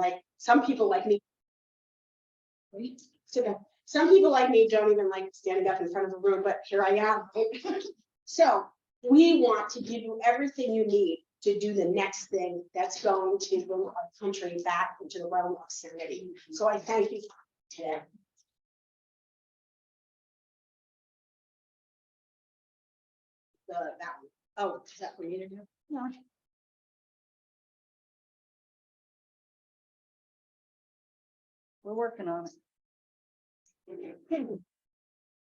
like, some people like me. Some people like me don't even like standing up in front of a room, but here I am. So we want to give you everything you need to do the next thing that's going to bring our country back into the realm of sanity. So I thank you today. That one. Oh, is that what you need to do? No. We're working on it.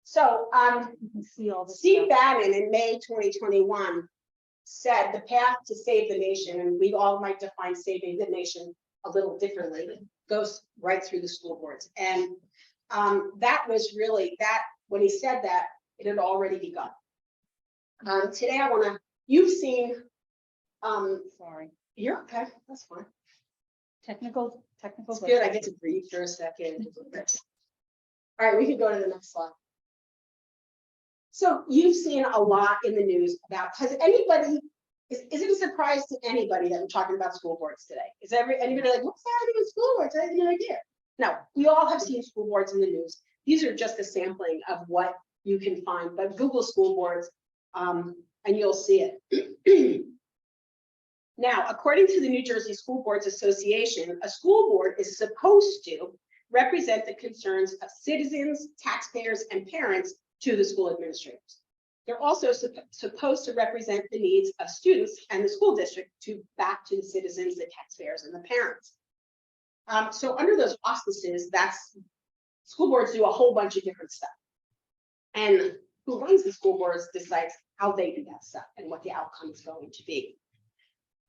So You can see all the Steve stuff. Bannon in May 2021 said the path to save the nation, and we all might define saving the nation a little differently, goes right through the school boards. And that was really that when he said that, it had already begun. Today I want to, you've seen, Sorry. you're okay, that's fine. Technical. It's good, I get to breathe for a second. All right, we can go to the next slide. So you've seen a lot in the news about, has anybody, is it a surprise to anybody that we're talking about school boards today? Is anybody like, what's happening with school boards? I have no idea. No, we all have seen school boards in the news. These are just a sampling of what you can find, but Google school boards and you'll see it. Now, according to the New Jersey School Boards Association, a school board is supposed to represent the concerns of citizens, taxpayers, and parents to the school administrators. They're also supposed to represent the needs of students and the school district back to the citizens, the taxpayers, and the parents. So under those auspices, school boards do a whole bunch of different stuff. And who runs the school boards decides how they do that stuff and what the outcome is going to be.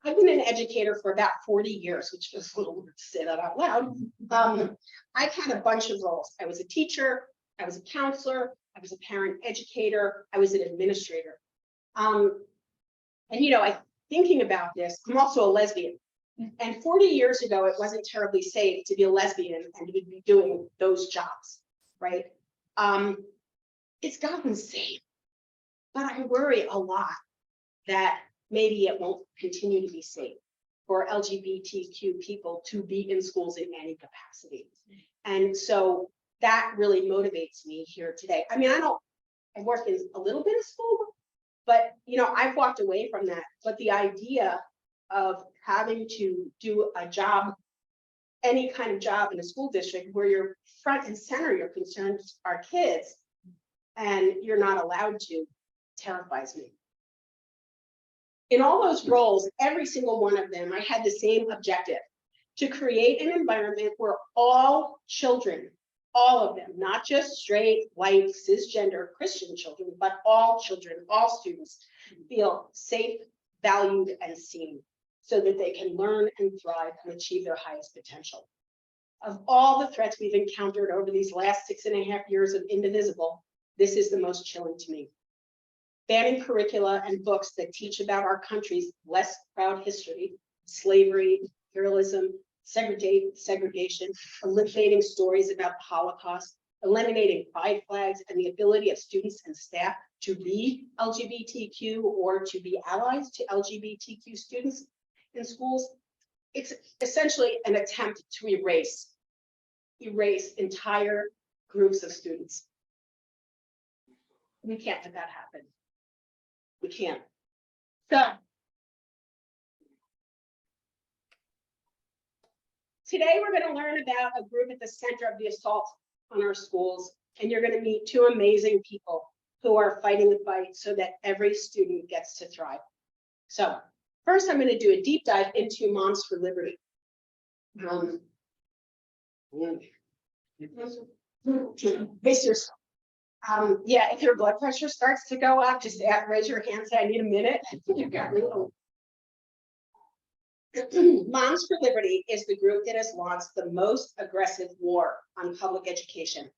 I've been an educator for about 40 years, which feels a little weird to say that out loud. I've had a bunch of roles. I was a teacher, I was a counselor, I was a parent educator, I was an administrator. And you know, thinking about this, I'm also a lesbian. And 40 years ago, it wasn't terribly safe to be a lesbian and to be doing those jobs, right? It's gotten safe, but I worry a lot that maybe it won't continue to be safe for LGBTQ people to be in schools in any capacity. And so that really motivates me here today. I mean, I work in a little bit of school, but you know, I've walked away from that. But the idea of having to do a job, any kind of job in a school district where you're front and center, your concerns are kids, and you're not allowed to, terrifies me. In all those roles, every single one of them, I had the same objective: to create an environment where all children, all of them, not just straight, white, cisgender Christian children, but all children, all students, feel safe, valued, and seen, so that they can learn and thrive and achieve their highest potential. Of all the threats we've encountered over these last 6.5 years of Indivisible, this is the most chilling to me. Banning curricula and books that teach about our country's less proud history, slavery, imperialism, segregation, eliminating stories about the Holocaust, eliminating pride flags, and the ability of students and staff to be LGBTQ or to be allies to LGBTQ students in schools. It's essentially an attempt to erase entire groups of students. We can't let that happen. We can't. So today we're going to learn about a group at the center of the assault on our schools, and you're going to meet two amazing people who are fighting the fight so that every student gets to thrive. So first, I'm going to do a deep dive into Moms for Liberty. Pace yourself. Yeah, if your blood pressure starts to go up, just raise your hand, say, I need a minute. Moms for Liberty is the group that has launched the most aggressive war on public education.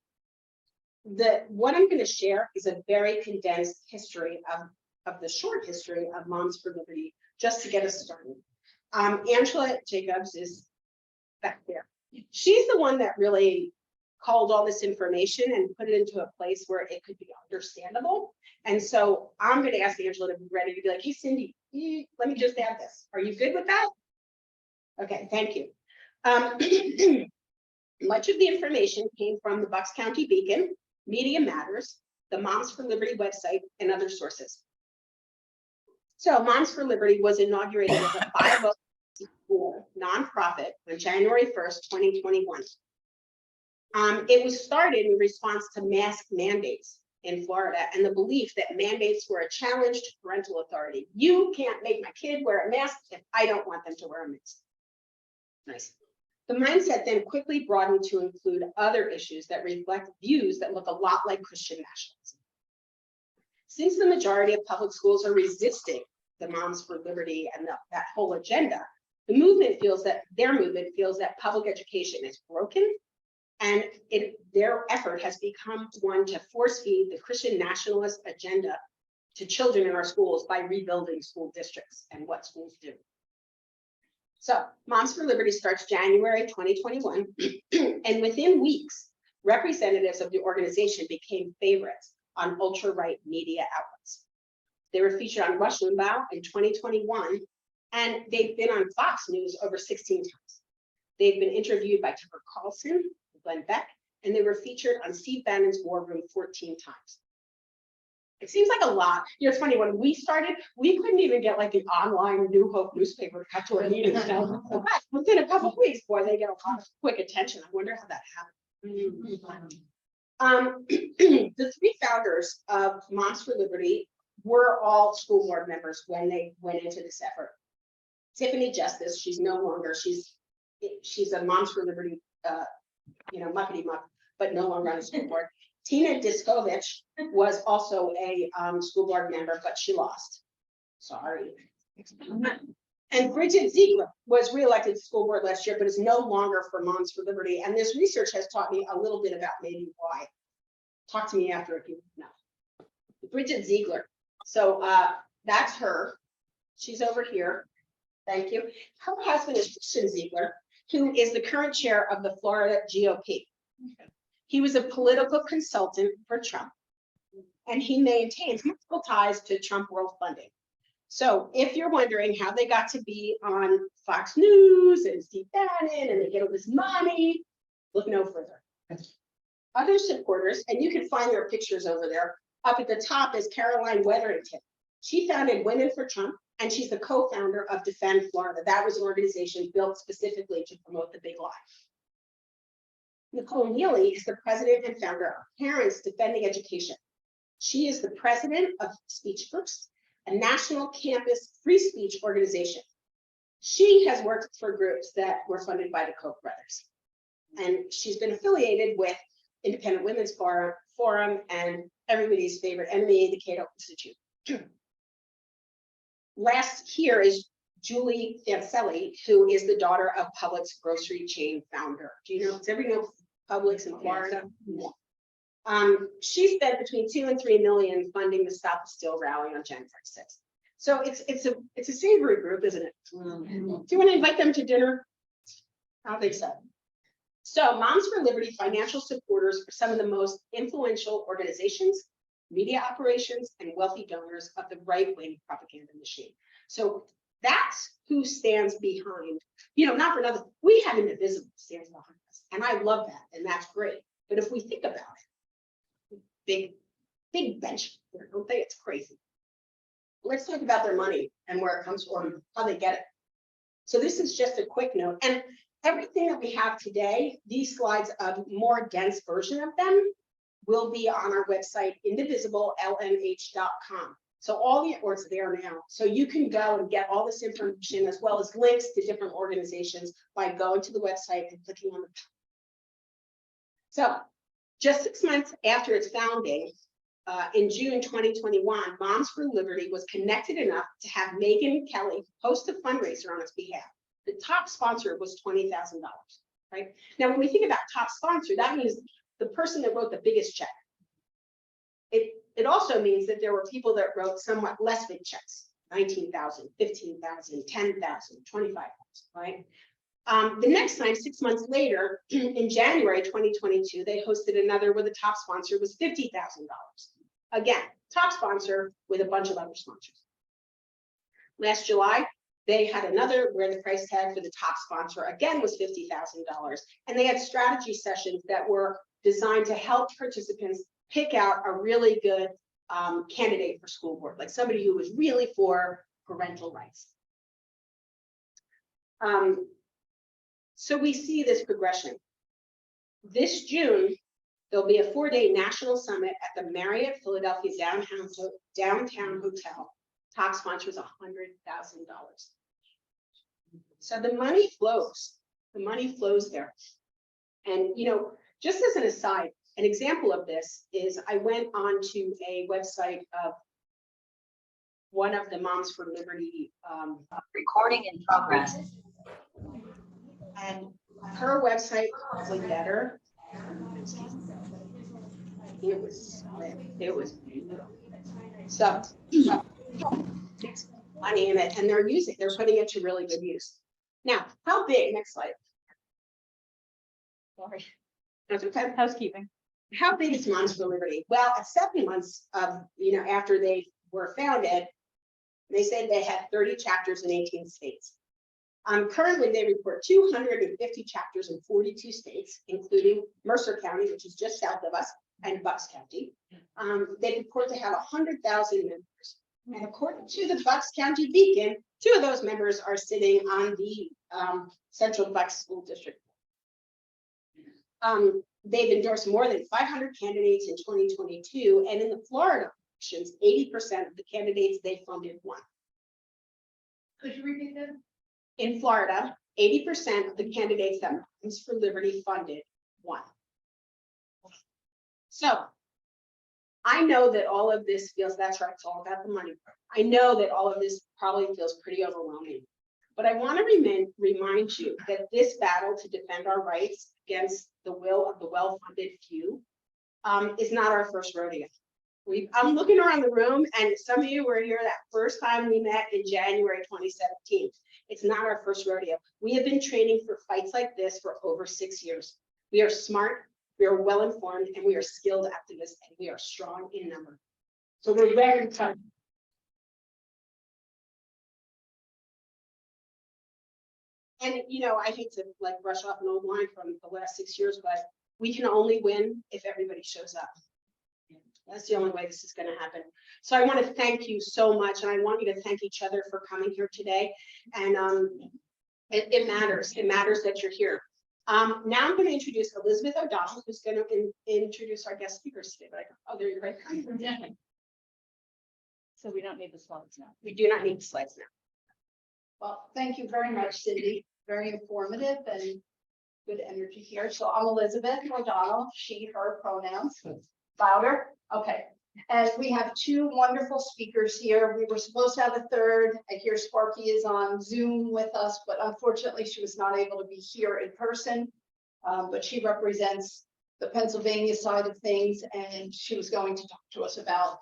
What I'm going to share is a very condensed history of the short history of Moms for Liberty, just to get us started. Angela Jacobs is back there. She's the one that really called all this information and put it into a place where it could be understandable. And so I'm going to ask Angela to be ready to be like, hey, Cindy, let me just add this. Are you good with that? Okay, thank you. Much of the information came from the Bucks County Beacon, Media Matters, the Moms for Liberty website, and other sources. So Moms for Liberty was inaugurated as a 501c4 nonprofit on January 1st, 2021. It was started in response to mask mandates in Florida and the belief that mandates were a challenge to parental authority. You can't make my kid wear a mask if I don't want them to wear a mask. Nice. The mindset then quickly broadened to include other issues that reflect views that look a lot like Christian nationalism. Since the majority of public schools are resisting the Moms for Liberty and that whole agenda, their movement feels that public education is broken, and their effort has become one to force feed the Christian nationalist agenda to children in our schools by rebuilding school districts and what schools do. So Moms for Liberty starts January 2021, and within weeks, representatives of the organization became favorites on ultra-right media outlets. They were featured on Rush Limbaugh in 2021, and they've been on Fox News over 16 times. They've been interviewed by Tucker Carlson, Glenn Beck, and they were featured on Steve Bannon's War Room 14 times. It seems like a lot. You know, it's funny, when we started, we couldn't even get like the online New Hope newspaper to cut to our meetings. But within a couple of weeks, boy, they get a lot of quick attention. I wonder how that happened. The three founders of Moms for Liberty were all school board members when they went into this effort. Tiffany Justice, she's no longer, she's a Moms for Liberty, muckety muck, but no longer on the school board. Tina Diskovich was also a school board member, but she lost. Sorry. And Bridget Ziegler was reelected to school board last year, but is no longer for Moms for Liberty. And this research has taught me a little bit about maybe why. Talk to me after if you know. Bridget Ziegler. So that's her. She's over here. Thank you. Her husband is Christian Ziegler, who is the current chair of the Florida GOP. He was a political consultant for Trump, and he maintains multiple ties to Trump World Funding. So if you're wondering how they got to be on Fox News and Steve Bannon and they get all this money, look no further. Other supporters, and you can find their pictures over there. Up at the top is Caroline Wetherington. She founded Women for Trump, and she's the co-founder of Defend Florida. That was an organization built specifically to promote the big lie. Nicole Neely is the president and founder of Parents Defending Education. She is the president of Speech First, a national campus free speech organization. She has worked for groups that were funded by the Koch brothers. And she's been affiliated with Independent Women's Forum and everybody's favorite enemy, the Cato Institute. Last here is Julie Fancelli, who is the daughter of Publix grocery chain founder. Do you know, does everybody know Publix in Florida? Yeah. She spent between $2 and $3 million funding the Stop the Steal rally on January 6th. So it's a savory group, isn't it? Mm-hmm. Do you want to invite them to dinner? I think so. So Moms for Liberty financial supporters are some of the most influential organizations, media operations, and wealthy donors of the right-wing propaganda machine. So that's who stands behind, not for nothing. We have an invisible stands behind us, and I love that, and that's great. But if we think about it, big bench there, don't they? It's crazy. Let's talk about their money and where it comes from, how they get it. So this is just a quick note, and everything that we have today, these slides, a more dense version of them, will be on our website, indivisiblelnh.com. So or it's there now. So you can go and get all this information as well as links to different organizations by going to the website and clicking on the. So just 6 months after its founding, in June 2021, Moms for Liberty was connected enough to have Megyn Kelly host a fundraiser on its behalf. The top sponsor was $20,000, right? Now, when we think about top sponsor, that means the person that wrote the biggest check. It also means that there were people that wrote somewhat less big checks, 19,000, 15,000, 10,000, 25,000, right? The next time, 6 months later, in January 2022, they hosted another where the top sponsor was $50,000. Again, top sponsor with a bunch of other sponsors. Last July, They had another where the price tag for the top sponsor again was $50,000. And they had strategy sessions that were designed to help participants pick out a really good candidate for school board, like somebody who was really for parental rights. So we see this progression. This June, there'll be a 4-day national summit at the Marriott Philadelphia Downtown Hotel. Top sponsor is $100,000. So the money flows. The money flows there. And you know, just as an aside, an example of this is I went onto a website of one of the Moms for Liberty Recording in progress. and her website was better. It was beautiful. So it's money in it, and they're putting it to really good use. Now, how big? Next slide. Sorry, That's okay. housekeeping. How big is Moms for Liberty? Well, at 7 months of, after they were founded, they said they had 30 chapters in 18 states. Currently, they report 250 chapters in 42 states, including Mercer County, which is just south of us, and Bucks County. They report to have 100,000 members. And according to the Bucks County Beacon, 2 of those members are sitting on the Central Bucks School District. They've endorsed more than 500 candidates in 2022, and in the Florida elections, 80% of the candidates they funded won. Could you repeat that? In Florida, 80% of the candidates that Moms for Liberty funded won. So I know that all of this feels, that's right, it's all about the money. I know that all of this probably feels pretty overwhelming, but I want to remind you that this battle to defend our rights against the will of the well-funded few is not our first rodeo. I'm looking around the room, and some of you were here that first time we met in January 2017. It's not our first rodeo. We have been training for fights like this for over 6 years. We are smart, we are well-informed, and we are skilled activists, and we are strong in number. So we're ready to fight. And I hate to brush off an old line from the last 6 years, but we can only win if everybody shows up. That's the only way this is going to happen. So I want to thank you so much, and I want you to thank each other for coming here today. And it matters. It matters that you're here. Now I'm going to introduce Elizabeth O'Donnell, who's going to introduce our guest speakers today. But there you're right. So we don't need the slides now. We do not need the slides now. Well, thank you very much, Cindy. Very informative and good energy here. So I'm Elizabeth O'Donnell, she, her pronouns. Louder? Okay. And we have 2 wonderful speakers here. We were supposed to have a third. I hear Sparky is on Zoom with us, but unfortunately she was not able to be here in person. But she represents the Pennsylvania side of things, and she was going to talk to us about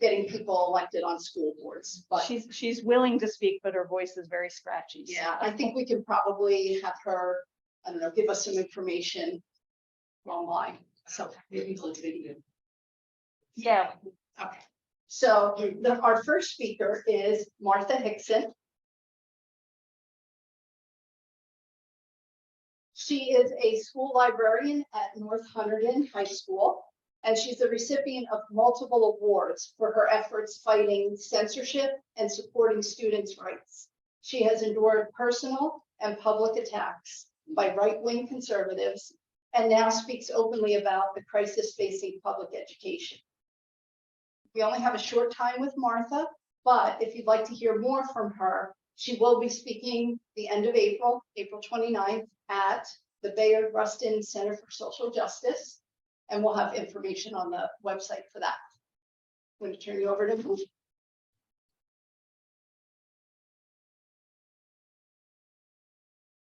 getting people elected on school boards. But She's willing to speak, but her voice is very scratchy. So. yeah, I think we could probably have her, I don't know, give us some information online. So maybe we'll do. Yeah. Okay. So our first speaker is Martha Hickson. She is a school librarian at North Hunterdon High School, and she's the recipient of multiple awards for her efforts fighting censorship and supporting students' rights. She has endured personal and public attacks by right-wing conservatives and now speaks openly about the crisis facing public education. We only have a short time with Martha, but if you'd like to hear more from her, she will be speaking the end of April, April 29th, at the Bayard Rustin Center for Social Justice, and we'll have information on the website for that. I'm going to turn you over to her.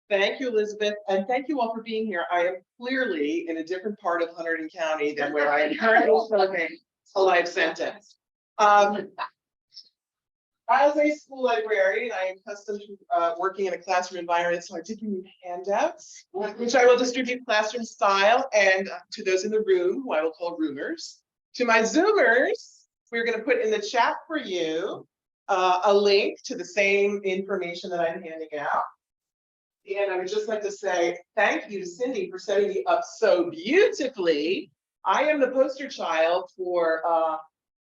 Thank you, Elizabeth, and thank you all for being here. I am clearly in a different part of Hunterdon County than where I am currently serving a life sentence. As a school librarian, I am accustomed to working in a classroom environment, so I did give you handouts, which I will distribute classroom style, and to those in the room, who I will call roomers. To my Zoomers, we're going to put in the chat for you a link to the same information that I'm handing out. And I would just like to say thank you to Cindy for setting me up so beautifully. I am the poster child for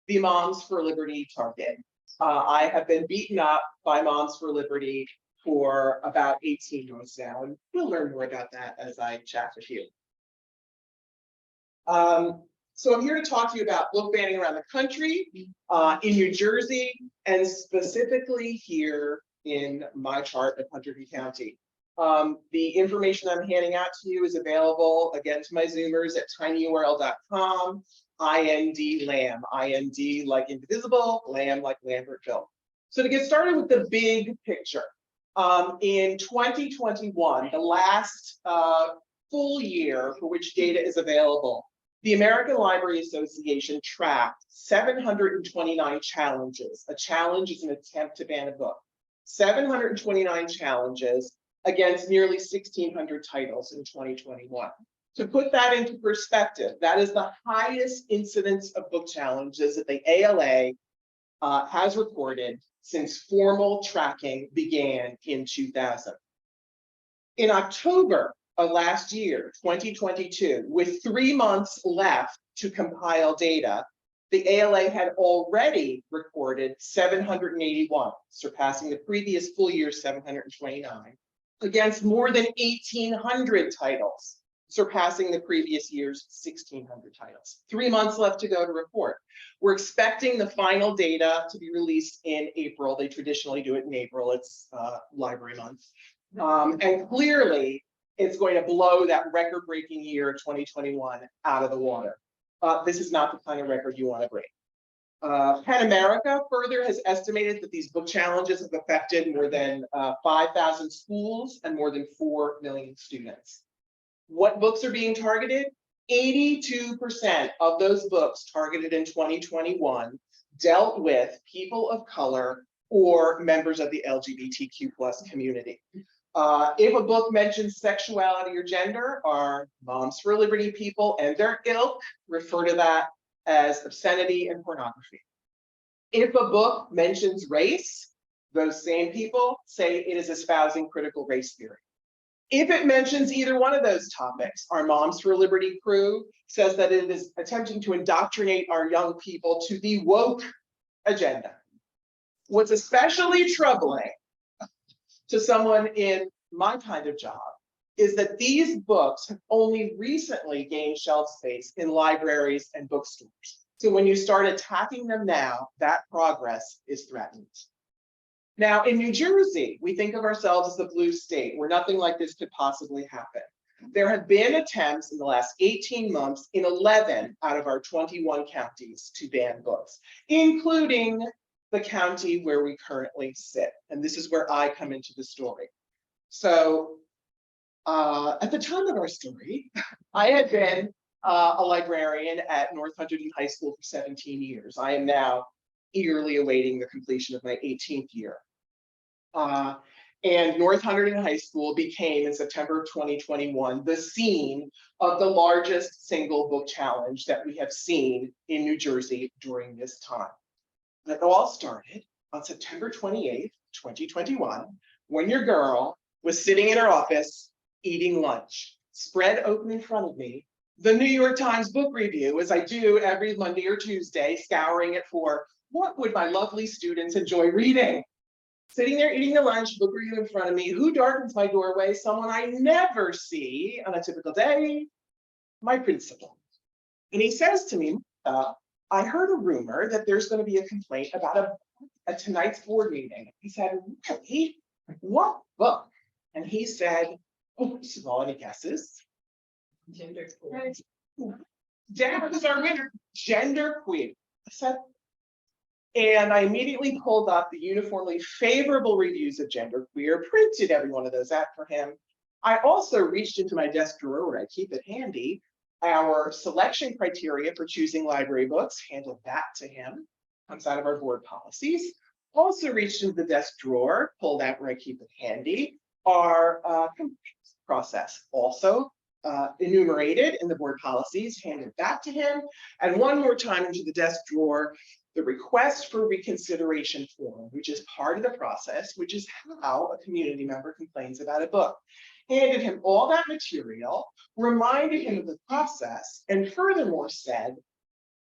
the Moms for Liberty target. I have been beaten up by Moms for Liberty for about 18 months now, and we'll learn more about that as I chat with you. So I'm here to talk to you about book banning around the country, in New Jersey, and specifically here in my chart of Hunterdon County. The information I'm handing out to you is available, again, to my Zoomers at tinyurl.com, IND-LAM, IND like indivisible, LAM like Lambertville. So to get started with the big picture, in 2021, the last full year for which data is available, the American Library Association tracked 729 challenges. A challenge is an attempt to ban a book. 729 challenges against nearly 1,600 titles in 2021. To put that into perspective, that is the highest incidence of book challenges that the ALA has recorded since formal tracking began in 2000. In October of last year, 2022, with 3 months left to compile data, the ALA had already recorded 781, surpassing the previous full year 729, against more than 1,800 titles, surpassing the previous year's 1,600 titles. 3 months left to go to report. We're expecting the final data to be released in April. They traditionally do it in April. It's library month. And clearly, it's going to blow that record-breaking year 2021 out of the water. This is not the kind of record you want to break. PEN America further has estimated that these book challenges have affected more than 5,000 schools and more than 4 million students. What books are being targeted? 82% of those books targeted in 2021 dealt with people of color or members of the LGBTQ+ community. If a book mentions sexuality or gender, our Moms for Liberty people and their ilk refer to that as obscenity and pornography. If a book mentions race, those same people say it is espousing critical race theory. If it mentions either one of those topics, our Moms for Liberty crew says that it is attempting to indoctrinate our young people to the woke agenda. What's especially troubling to someone in my kind of job is that these books have only recently gained shelf space in libraries and bookstores. So when you start attacking them now, that progress is threatened. Now, in New Jersey, we think of ourselves as the blue state where nothing like this could possibly happen. There have been attempts in the last 18 months in 11 out of our 21 counties to ban books, including the county where we currently sit. And this is where I come into the story. So at the time of our story, I had been a librarian at North Hunterdon High School for 17 years. I am now eagerly awaiting the completion of my 18th year. And North Hunterdon High School became, in September of 2021, the scene of the largest single book challenge that we have seen in New Jersey during this time. It all started on September 28th, 2021, when your girl was sitting in her office eating lunch, spread open in front of me, the New York Times book review, as I do every Monday or Tuesday, scouring it for what would my lovely students enjoy reading. Sitting there eating the lunch, book review in front of me, who darkens my doorway? Someone I never see on a typical day, my principal. And he says to me, I heard a rumor that there's going to be a complaint about at tonight's board meeting. He said, really? What book? And he said, oh, first of all, any guesses? Genderqueer. Dad was our winner, genderqueer. I said, and I immediately pulled up the uniformly favorable reviews of genderqueer, printed every one of those out for him. I also reached into my desk drawer where I keep it handy. Our selection criteria for choosing library books, handled that to him, comes out of our board policies. Also reached into the desk drawer, pulled out where I keep it handy, our process, also enumerated in the board policies, handed back to him, and one more time into the desk drawer, the request for reconsideration form, which is part of the process, which is how a community member complains about a book. Handed him all that material, reminded him of the process, and furthermore said,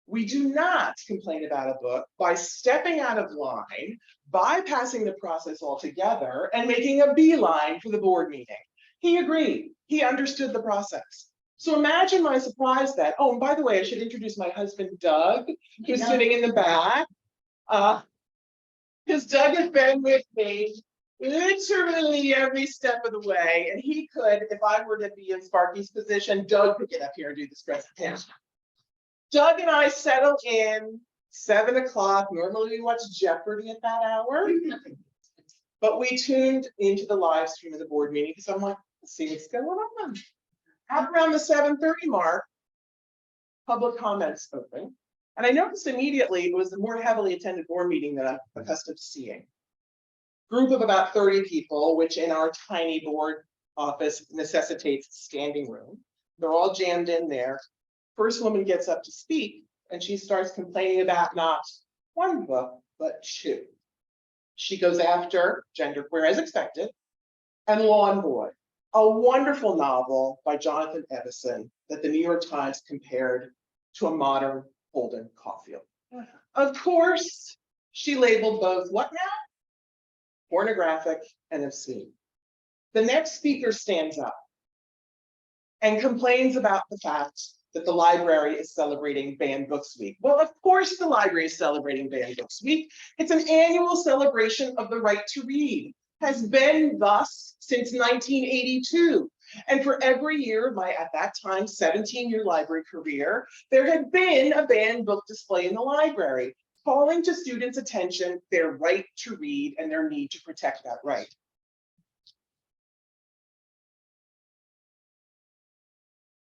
we do not complain about a book by stepping out of line, bypassing the process altogether, and making a beeline for the board meeting. He agreed. He understood the process. So imagine my surprise that, oh, and by the way, I should introduce my husband, Doug, who's sitting in the back. Because Doug has been with me literally every step of the way. And he could, if I were to be in Sparky's position, Doug could get up here and do this presentation. Doug and I settle in 7 o'clock. Normally we watch Jeopardy at that hour. But we tuned into the live stream of the board meeting because I'm like, let's see what's going on. At around the 7:30 mark, public comments open. And I noticed immediately it was a more heavily attended board meeting than I'm accustomed to seeing. Group of about 30 people, which in our tiny board office necessitates standing room. They're all jammed in there. First woman gets up to speak and she starts complaining about not one book, but two. She goes after Genderqueer as expected, and Lawn Boy, a wonderful novel by Jonathan Evison that the New York Times compared to a modern Holden Caulfield. Of course, she labeled both what now? Pornographic and obscene. The next speaker stands up and complains about the fact that the library is celebrating Banned Books Week. Well, of course the library is celebrating Banned Books Week. It's an annual celebration of the right to read. Has been thus since 1982. And for every year of my, at that time, 17-year library career, there had been a banned book display in the library, calling to students' attention their right to read and their need to protect that right.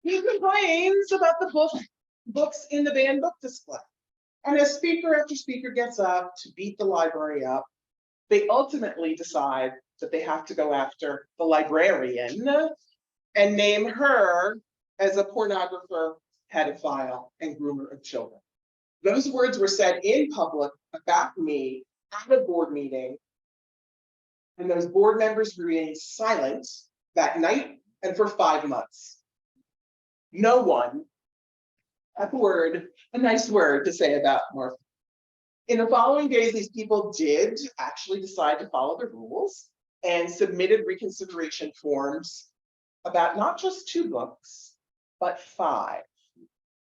He complains about the books in the banned book display. And as speaker after speaker gets up to beat the library up, they ultimately decide that they have to go after the librarian and name her as a pornographer, pedophile, and groomer of children. Those words were said in public about me at a board meeting, and those board members remained silent that night and for 5 months. No one had a nice word to say about Martha. In the following days, these people did actually decide to follow the rules and submitted reconsideration forms about not just 2 books, but 5.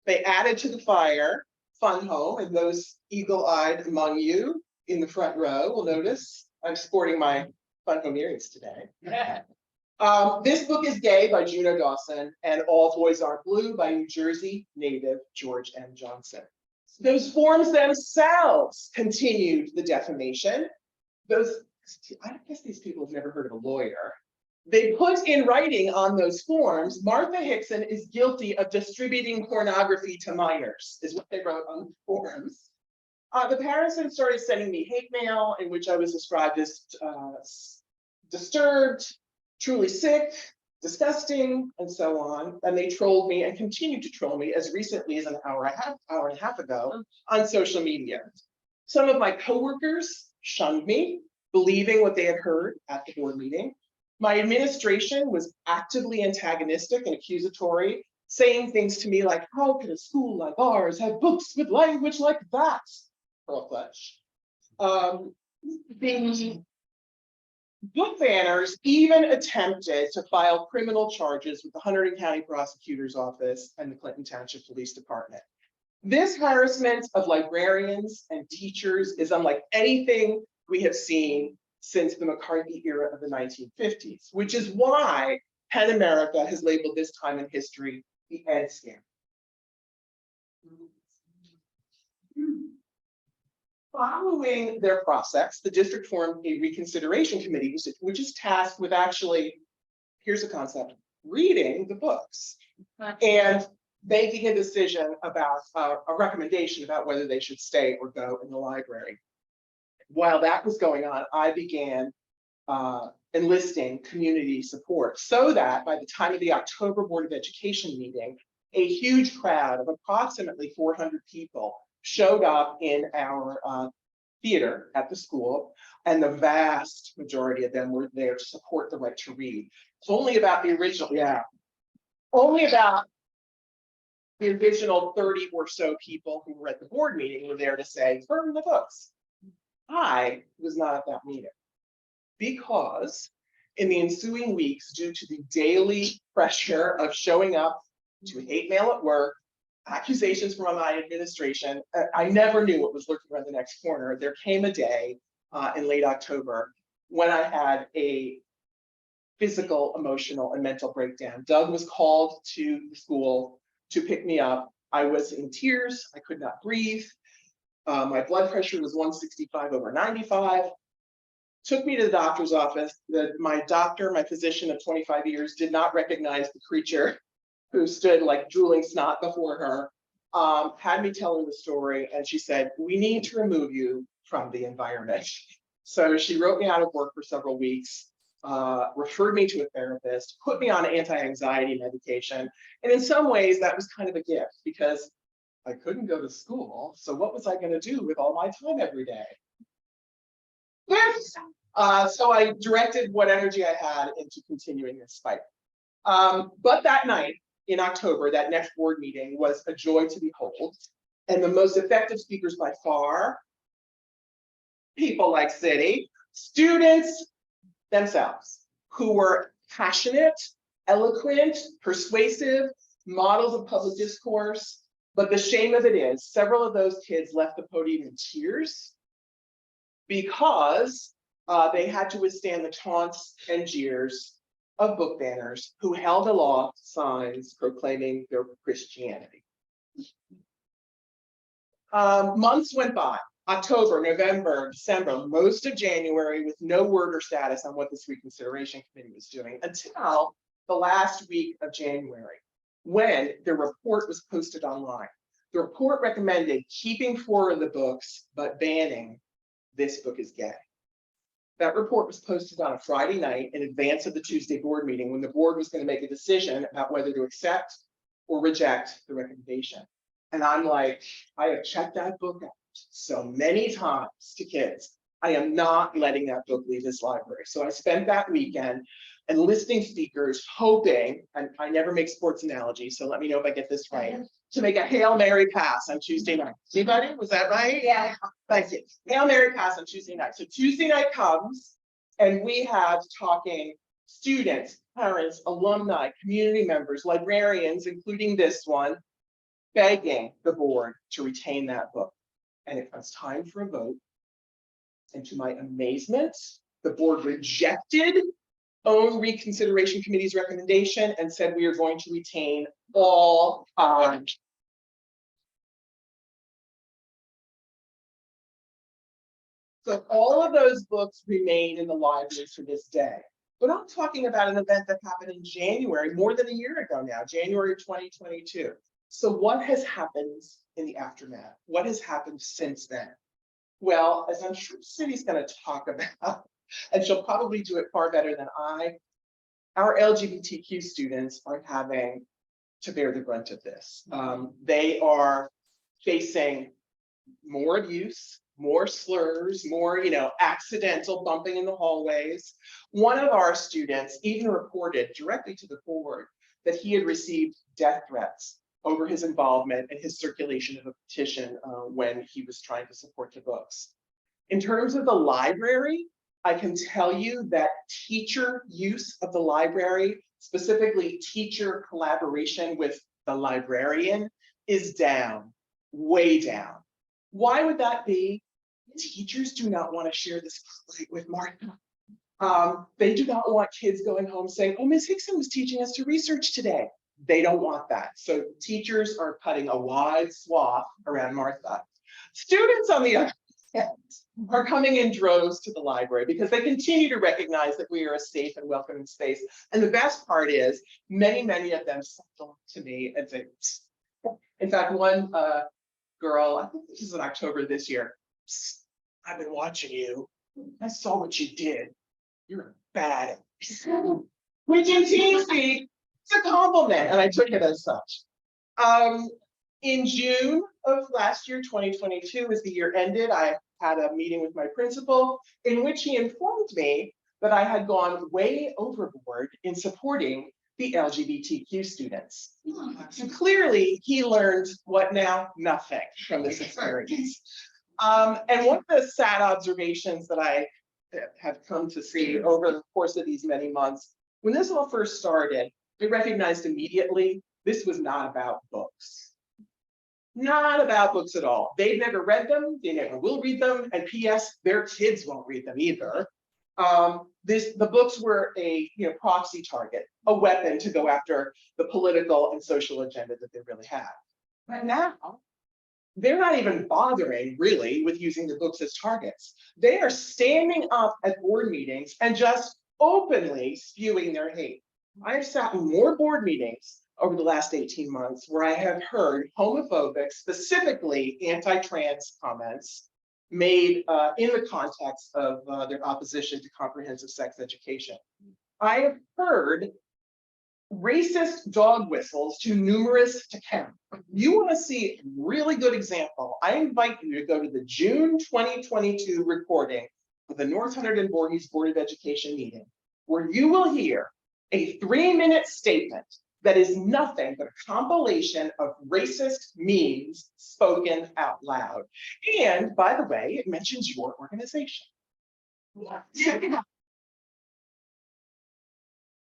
They added to the fire Fun Home, and those eagle-eyed among you in the front row will notice I'm sporting my Fun Home earrings today. This book is Gay by Juno Dawson, and All Boys Aren't Blue by New Jersey native George M. Johnson. Those forms themselves continued the defamation. I guess these people have never heard of a lawyer. They put in writing on those forms, Martha Hickson is guilty of distributing pornography to minors, is what they wrote on the forms. The parents then started sending me hate mail in which I was described as disturbed, truly sick, disgusting, and so on. And they trolled me and continue to troll me as recently as an hour and a half ago on social media. Some of my coworkers shunned me, believing what they had heard at the board meeting. My administration was actively antagonistic and accusatory, saying things to me like, how could a school like ours have books with language like that? Pearl clutch. The book banners even attempted to file criminal charges with the Hunterdon County Prosecutor's Office and the Clinton Township Police Department. This harassment of librarians and teachers is unlike anything we have seen since the McCarthy era of the 1950s, which is why PEN America has labeled this time in history the Ed Scam. Following their process, the district formed a reconsideration committee, which is tasked with actually, here's the concept, reading the books and making a decision about a recommendation about whether they should stay or go in the library. While that was going on, I began enlisting community support so that by the time of the October Board of Education meeting, a huge crowd of approximately 400 people showed up in our theater at the school, and the vast majority of them were there to support the right to read. It's only about the original, only about the original 30 or so people who were at the board meeting were there to say, burn the books. I was not at that meeting because in the ensuing weeks, due to the daily pressure of showing up to hate mail at work, accusations from my administration, I never knew what was lurking around the next corner. There came a day in late October when I had a physical, emotional, and mental breakdown. Doug was called to the school to pick me up. I was in tears. I could not breathe. My blood pressure was 165/95. Took me to the doctor's office. My doctor, my physician of 25 years, did not recognize the creature who stood like drooling snot before her, had me tell her the story, and she said, we need to remove you from the environment. So she wrote me out of work for several weeks, referred me to a therapist, put me on anti-anxiety medication. And in some ways that was kind of a gift because I couldn't go to school. So what was I going to do with all my time every day? Yes. So I directed what energy I had into continuing this fight. But that night in October, that next board meeting was a joy to behold. And the most effective speakers by far, people like City, students themselves, who were passionate, eloquent, persuasive, models of public discourse. But the shame of it is, several of those kids left the podium in tears because they had to withstand the taunts and jeers of book banners who held aloft signs proclaiming their Christianity. Months went by, October, November, December, most of January, with no word or status on what this reconsideration committee was doing until the last week of January, when the report was posted online. The report recommended keeping 4 of the books, but banning This Book Is Gay. That report was posted on a Friday night in advance of the Tuesday board meeting when the board was going to make a decision about whether to accept or reject the recommendation. And I'm like, I have checked that book out so many times to kids. I am not letting that book leave this library. So I spent that weekend enlisting speakers, hoping, and I never make sports analogies, so let me know if I get this right, to make a Hail Mary pass on Tuesday night. Anybody? Was that right? Yeah. Thank you. Hail Mary pass on Tuesday night. So Tuesday night comes, and we have talking students, parents, alumni, community members, librarians, including this one, begging the board to retain that book. And it was time for a vote. And to my amazement, the board rejected own reconsideration committee's recommendation and said we are going to retain all 5. So all of those books remain in the library to this day. But I'm talking about an event that happened in January, more than a year ago now, January 2022. So what has happened in the aftermath? What has happened since then? Well, as I'm sure City's going to talk about, and she'll probably do it far better than I, our LGBTQ students are having to bear the brunt of this. They are facing more abuse, more slurs, more, accidental bumping in the hallways. One of our students even reported directly to the board that he had received death threats over his involvement and his circulation of a petition when he was trying to support the books. In terms of the library, I can tell you that teacher use of the library, specifically teacher collaboration with the librarian, is down, way down. Why would that be? Teachers do not want to share this plate with Martha. They do not want kids going home saying, oh, Ms. Hickson was teaching us to research today. They don't want that. So teachers are cutting a wide swath around Martha. Students, on the other hand, are coming in droves to the library because they continue to recognize that we are a safe and welcoming space. And the best part is many of them settle to me and say, in fact, one girl, I think this is in October this year, I've been watching you. I saw what you did. You're bad. Which in TeamSpeak, it's a compliment, and I took it as such. In June of last year, 2022, as the year ended, I had a meeting with my principal in which he informed me that I had gone way overboard in supporting the LGBTQ students. So clearly, he learned what now? Nothing from this experience. And one of the sad observations that I have come to see over the course of these many months, when this all first started, I recognized immediately this was not about books. Not about books at all. They've never read them, they never will read them, and PS, their kids won't read them either. The books were a proxy target, a weapon to go after the political and social agenda that they really have. But now, they're not even bothering really with using the books as targets. They are standing up at board meetings and just openly spewing their hate. I have sat in more board meetings over the last 18 months where I have heard homophobic, specifically anti-trans comments made in the context of their opposition to comprehensive sex education. I have heard racist dog whistles too numerous to count. You want to see a really good example? I invite you to go to the June 2022 recording of the North Hunterdon Voorhees Board of Education meeting, where you will hear a 3-minute statement that is nothing but a compilation of racist memes spoken out loud. And by the way, it mentions your organization.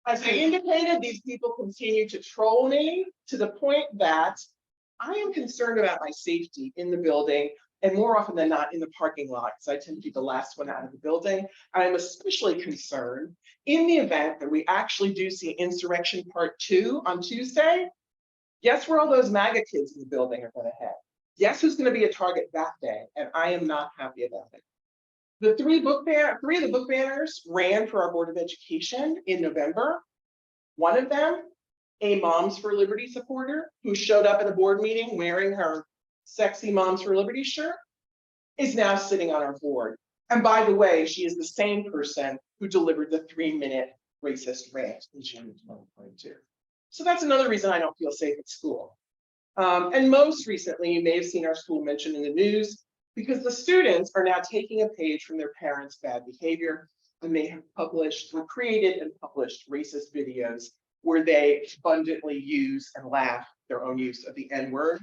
As I indicated, these people continue to troll me to the point that I am concerned about my safety in the building, and more often than not in the parking lot, because I tend to be the last one out of the building. I'm especially concerned in the event that we actually do see Insurrection Part 2 on Tuesday. Guess where all those MAGA kids in the building are going to head? Guess who's going to be a target that day? And I am not happy about it. The three of the book banners ran for our Board of Education in November. One of them, a Moms for Liberty supporter who showed up at a board meeting wearing her sexy Moms for Liberty shirt, is now sitting on our board. And by the way, she is the same person who delivered the 3-minute racist rant in June 2022. So that's another reason I don't feel safe at school. And most recently, you may have seen our school mentioned in the news, because the students are now taking a page from their parents' bad behavior, and they have published or created and published racist videos where they abundantly use and laugh their own use of the N-word.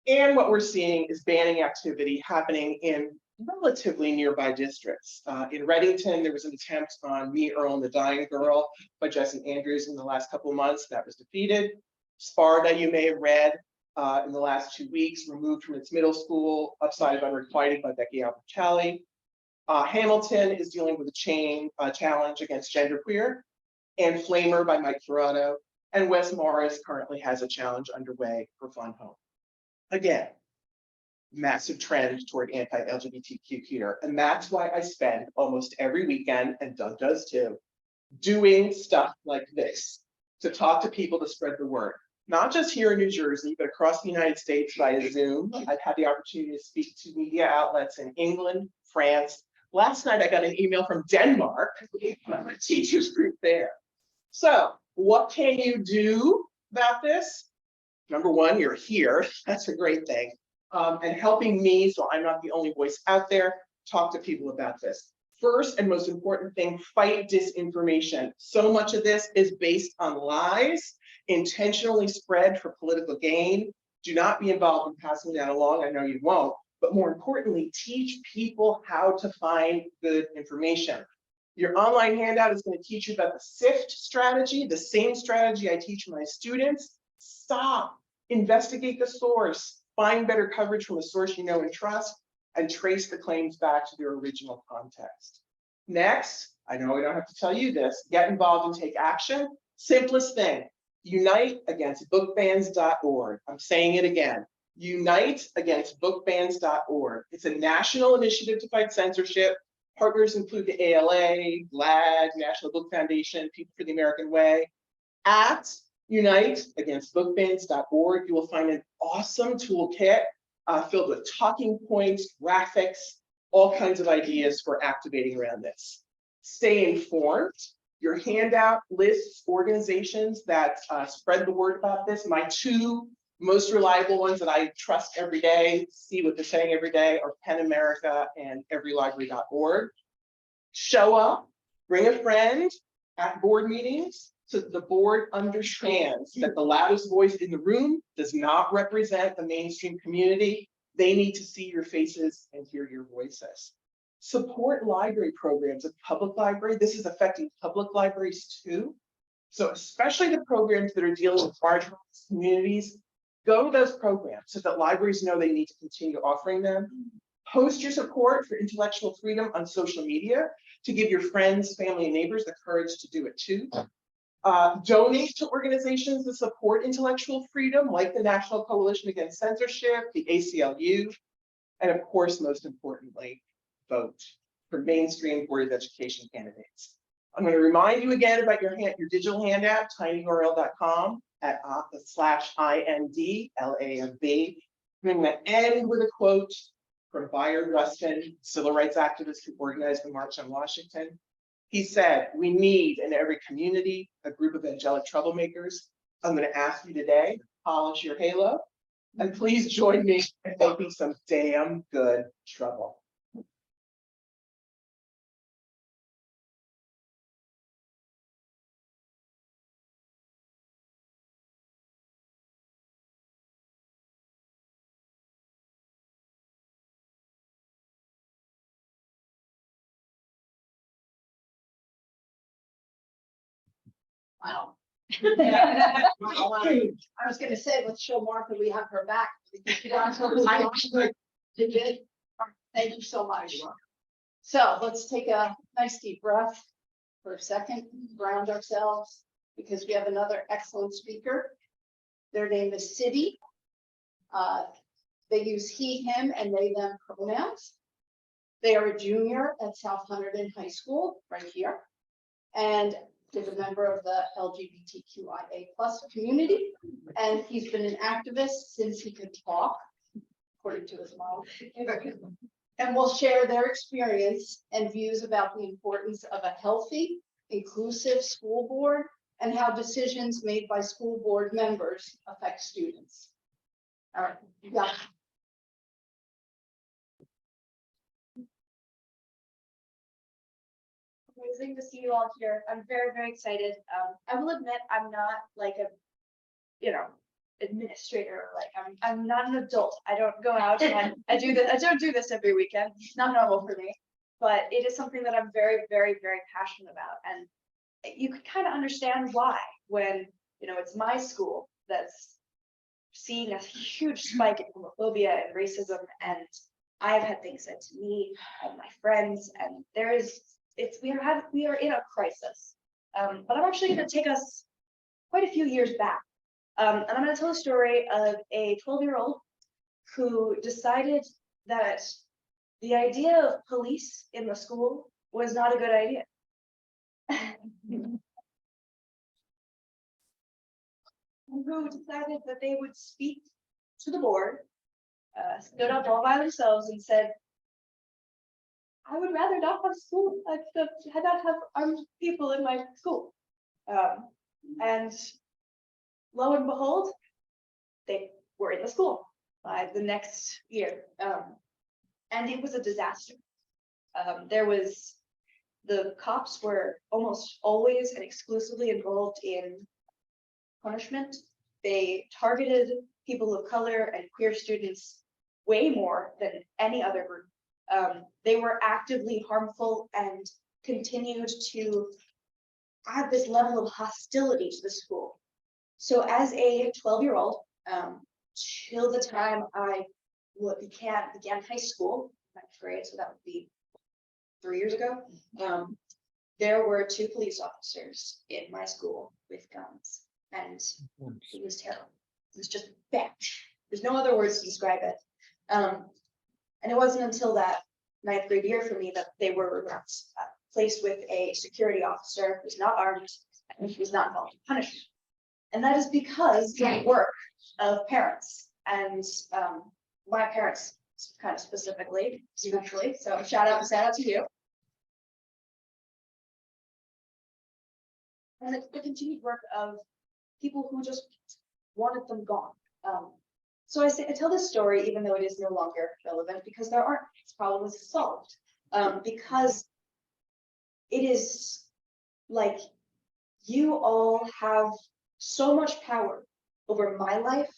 And what we're seeing is banning activity happening in relatively nearby districts. In Reddington, there was an attempt on Me, Earl, and the Dying Girl by Jesse Andrews in the last couple of months. That was defeated. Sparta, you may have read, in the last 2 weeks, removed from its middle school, Upside of Unrequited by Becky Albertalli. Hamilton is dealing with a challenge against genderqueer, and Flamer by Mike Furado. And West Morris currently has a challenge underway for Fun Home. Again, massive trend toward anti-LGBTQ here. And that's why I spend almost every weekend, and Doug does too, doing stuff like this to talk to people to spread the word. Not just here in New Jersey, but across the United States via Zoom. I've had the opportunity to speak to media outlets in England, France. Last night, I got an email from Denmark, from a teachers group there. So what can you do about this? Number one, you're here. That's a great thing. And helping me, so I'm not the only voice out there, talk to people about this. First and most important thing, fight disinformation. So much of this is based on lies, intentionally spread for political gain. Do not be involved in passing that along. I know you won't. But more importantly, teach people how to find good information. Your online handout is going to teach you about the SIFT strategy, the same strategy I teach my students. Stop, investigate the source, find better coverage from a source you know and trust, and trace the claims back to their original context. Next, I know I don't have to tell you this, get involved and take action. Simplest thing, unite against bookbans.org. I'm saying it again. Unite against bookbans.org. It's a national initiative to fight censorship. Partners include the ALA, GLAAD, National Book Foundation, People for the American Way. At Unite against bookbans.org, you will find an awesome toolkit filled with talking points, graphics, all kinds of ideas for activating around this. Stay informed. Your handout lists organizations that spread the word about this. My two most reliable ones that I trust every day, see what they're saying every day, are PEN America and everylibrary.org. Show up, bring a friend at board meetings so that the board understands that the loudest voice in the room does not represent the mainstream community. They need to see your faces and hear your voices. Support library programs at public library. This is affecting public libraries too. So especially the programs that are dealing with marginalized communities, go to those programs so that libraries know they need to continue offering them. Post your support for intellectual freedom on social media to give your friends, family, and neighbors the courage to do it too. Donate to organizations that support intellectual freedom, like the National Coalition Against Censorship, the ACLU, and of course, most importantly, vote for mainstream Board of Education candidates. I'm going to remind you again about your digital handout, tinyurl.com /INDLAMB. I'm going to end with a quote from Bayard Rustin, civil rights activist who organized the March on Washington. He said, "We need in every community a group of angelic troublemakers." I'm going to ask you today to polish your halo and please join me in making some damn good trouble. Wow. I was gonna say, let's show Martha we have her back. Because she got so tight. Did you? Thank you so much. So let's take a nice deep breath for a second, ground ourselves, because we have another excellent speaker. Their name is City. They use he, him, and they, them pronouns. They are a junior at South Hunterdon High School, right here. And is a member of the LGBTQIA+ community, and he's been an activist since he could talk, according to his mom. And will share their experience and views about the importance of a healthy, inclusive school board and how decisions made by school board members affect students. All right, yeah. Amazing to see you all here. I'm very, very excited. I will admit I'm not like a, administrator. Like I'm not an adult. I don't go out and I do this. I don't do this every weekend. It's not normal for me, but it is something that I'm very, very, very passionate about. And you can kind of understand why when, it's my school that's seeing a huge spike in homophobia and racism. And I've had things said to me and my friends, and we are in a crisis. But I'm actually going to take us quite a few years back. And I'm going to tell a story of a 12-year-old who decided that the idea of police in the school was not a good idea. Who decided that they would speak to the board, stood up all by themselves and said, I would rather not have school, not have armed people in my school. And lo and behold, they were in the school by the next year. And it was a disaster. The cops were almost always and exclusively involved in punishment. They targeted people of color and queer students way more than any other group. They were actively harmful and continued to add this level of hostility to the school. So as a 12-year-old, till the time I began high school, 9th grade, so that would be 3 years ago, there were 2 police officers in my school with guns, and it was terrible. It was just bad. There's no other words to describe it. And it wasn't until that 9th grade year for me that they were placed with a security officer who was not armed and who was not involved in punishment. And that is because the work of parents and my parents kind of specifically, especially. So shout out to you. and the continued work of people who just wanted them gone. So I tell this story, even though it is no longer relevant, because there aren't problems solved. Because it is like you all have so much power over my life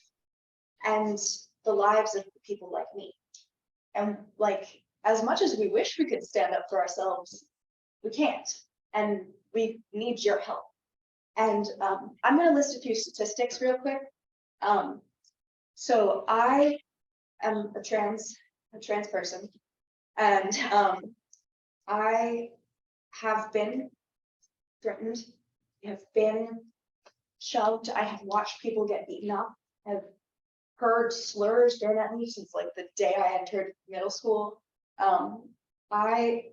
and the lives of people like me. And like, as much as we wish we could stand up for ourselves, we can't, and we need your help. And I'm going to list a few statistics real quick. So I am a trans person, and I have been threatened, have been shoved, I have watched people get beaten up, have heard slurs thrown at me since like the day I entered middle school. I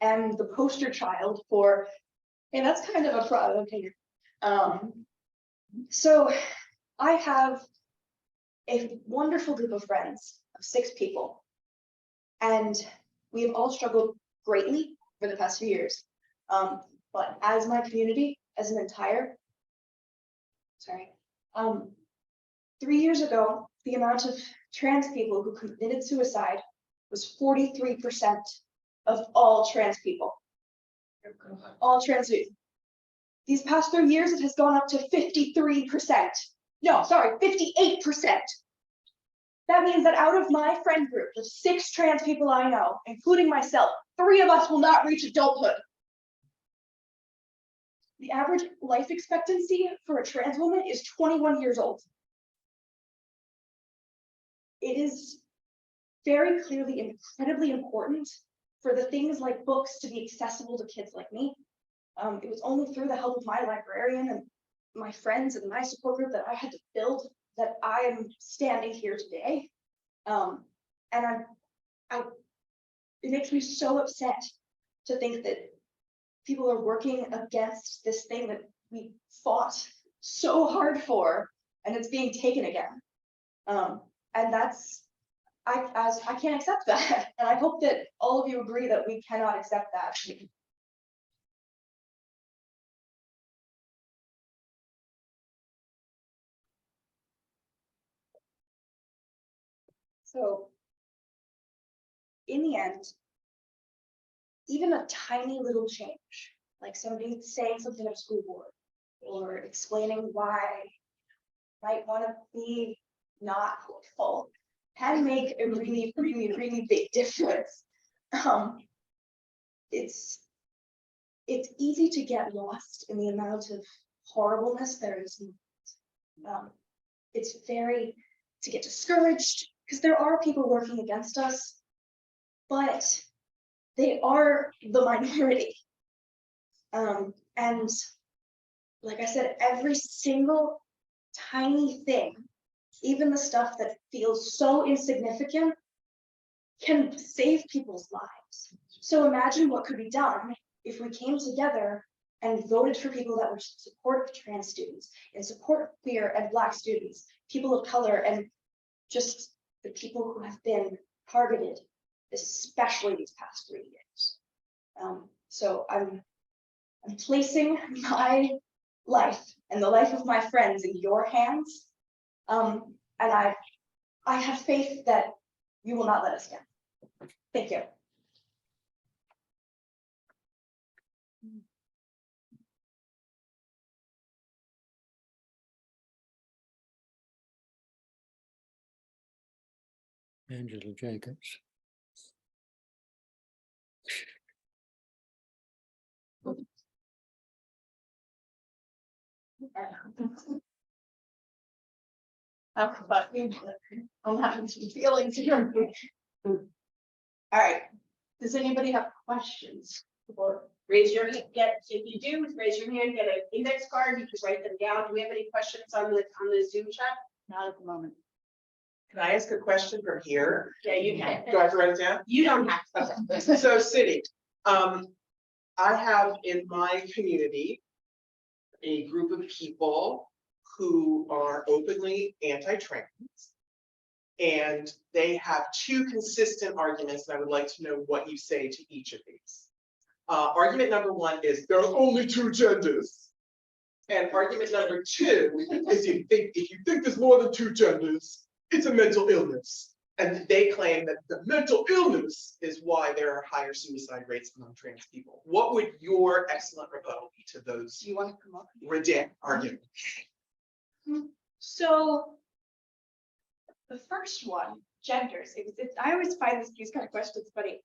am the poster child for, and that's kind of a problem. Okay. So I have a wonderful group of friends of 6 people, and we have all struggled greatly for the past few years. But as my community, as an entire, 3 years ago, the amount of trans people who committed suicide was 43% of all trans people. All trans people. These past 3 years, it has gone up to 53%. No, sorry, 58%. That means that out of my friend group of 6 trans people I know, including myself, 3 of us will not reach adulthood. The average life expectancy for a trans woman is 21 years old. It is very clearly incredibly important for the things like books to be accessible to kids like me. It was only through the help of my librarian and my friends and my support group that I had to build that I am standing here today. And it makes me so upset to think that people are working against this thing that we fought so hard for, and it's being taken again. And that's, I can't accept that. And I hope that all of you agree that we cannot accept that. So in the end, even a tiny little change, like somebody saying something at a school board or explaining why might want to be not hopeful, can make a really, really, really big difference. It's easy to get lost in the amount of horribleness there is. It's very to get discouraged because there are people working against us, but they are the minority. And like I said, every single tiny thing, even the stuff that feels so insignificant, can save people's lives. So imagine what could be done if we came together and voted for people that were supportive of trans students, in support of queer and Black students, people of color, and just the people who have been targeted, especially these past 3 years. So I'm placing my life and the life of my friends in your hands. And I have faith that you will not let us down. Thank you. Angela Jacobs. I'm having some feelings here. All right. Does anybody have questions? Or raise your hand. If you do, raise your hand. Get an index card. You can write them down. Do we have any questions on the Zoom chat? Not at the moment. Can I ask a question from here? Yeah, you can. Do I have to write it down? You don't have to. So City, I have in my community a group of people who are openly anti-trans, and they have 2 consistent arguments, and I would like to know what you say to each of these. Argument number 1 is there are only 2 genders. And argument number two is if you think there's more than two genders, it's a mental illness. And they claim that the mental illness is why there are higher suicide rates among trans people. What would your excellent rebuttal be to those Do you want to come up? ridiculous arguments? So the first one, genders, I always find these kind of questions funny.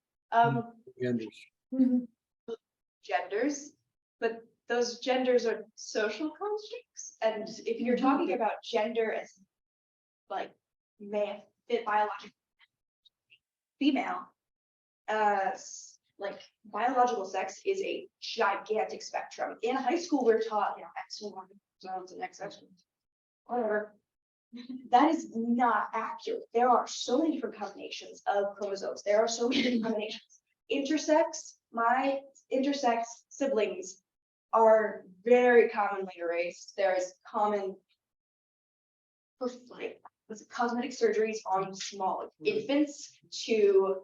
Genders. Genders, but those genders are social constructs. And if you're talking about gender as like man, biological, female, like biological sex is a gigantic spectrum. In high school, we're taught, X1 zones and XX, whatever. That is not accurate. There are so many different combinations of chromosomes. There are so many different combinations. My intersex siblings are very commonly erased. There is common, like, cosmetic surgeries on small infants to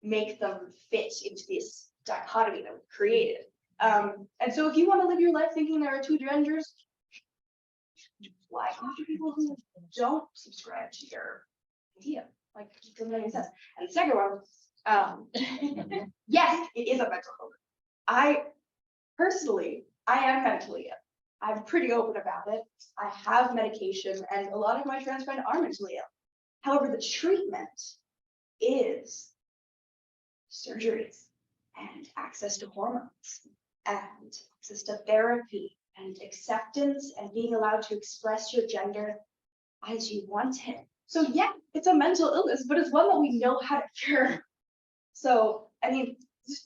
make them fit into this dichotomy that we created. And so if you want to live your life thinking there are two genders, why can't you people who don't subscribe to your idea? Like, it doesn't make any sense. And the second one, yes, it is a mental illness. I am mentally ill. I'm pretty open about it. I have medication, and a lot of my trans friends are mentally ill. However, the treatment is surgeries and access to hormones and access to therapy and acceptance and being allowed to express your gender as you want it. So yeah, it's a mental illness, but it's one that we know how to cure. So, I mean,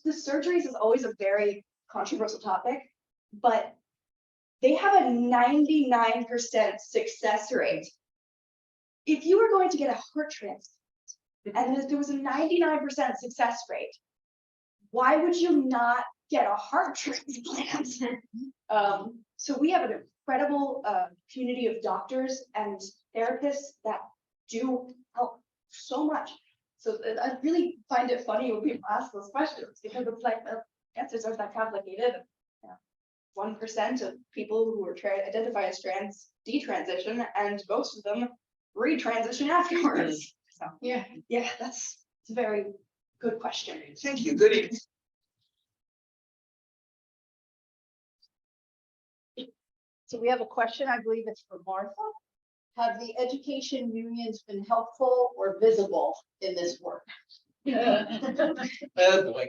the surgeries is always a very controversial topic, but they have a 99% success rate. If you were going to get a heart transplant and there was a 99% success rate, why would you not get a heart transplant? So we have an incredible community of doctors and therapists that do help so much. So I really find it funny when people ask those questions, because it's like the answers aren't that complicated. 1% of people who are identify as trans detransition, and most of them retransition afterwards. So yeah, that's a very good question. Thank you. Good evening. So we have a question, I believe it's for Martha. Have the education unions been helpful or visible in this work? Oh boy.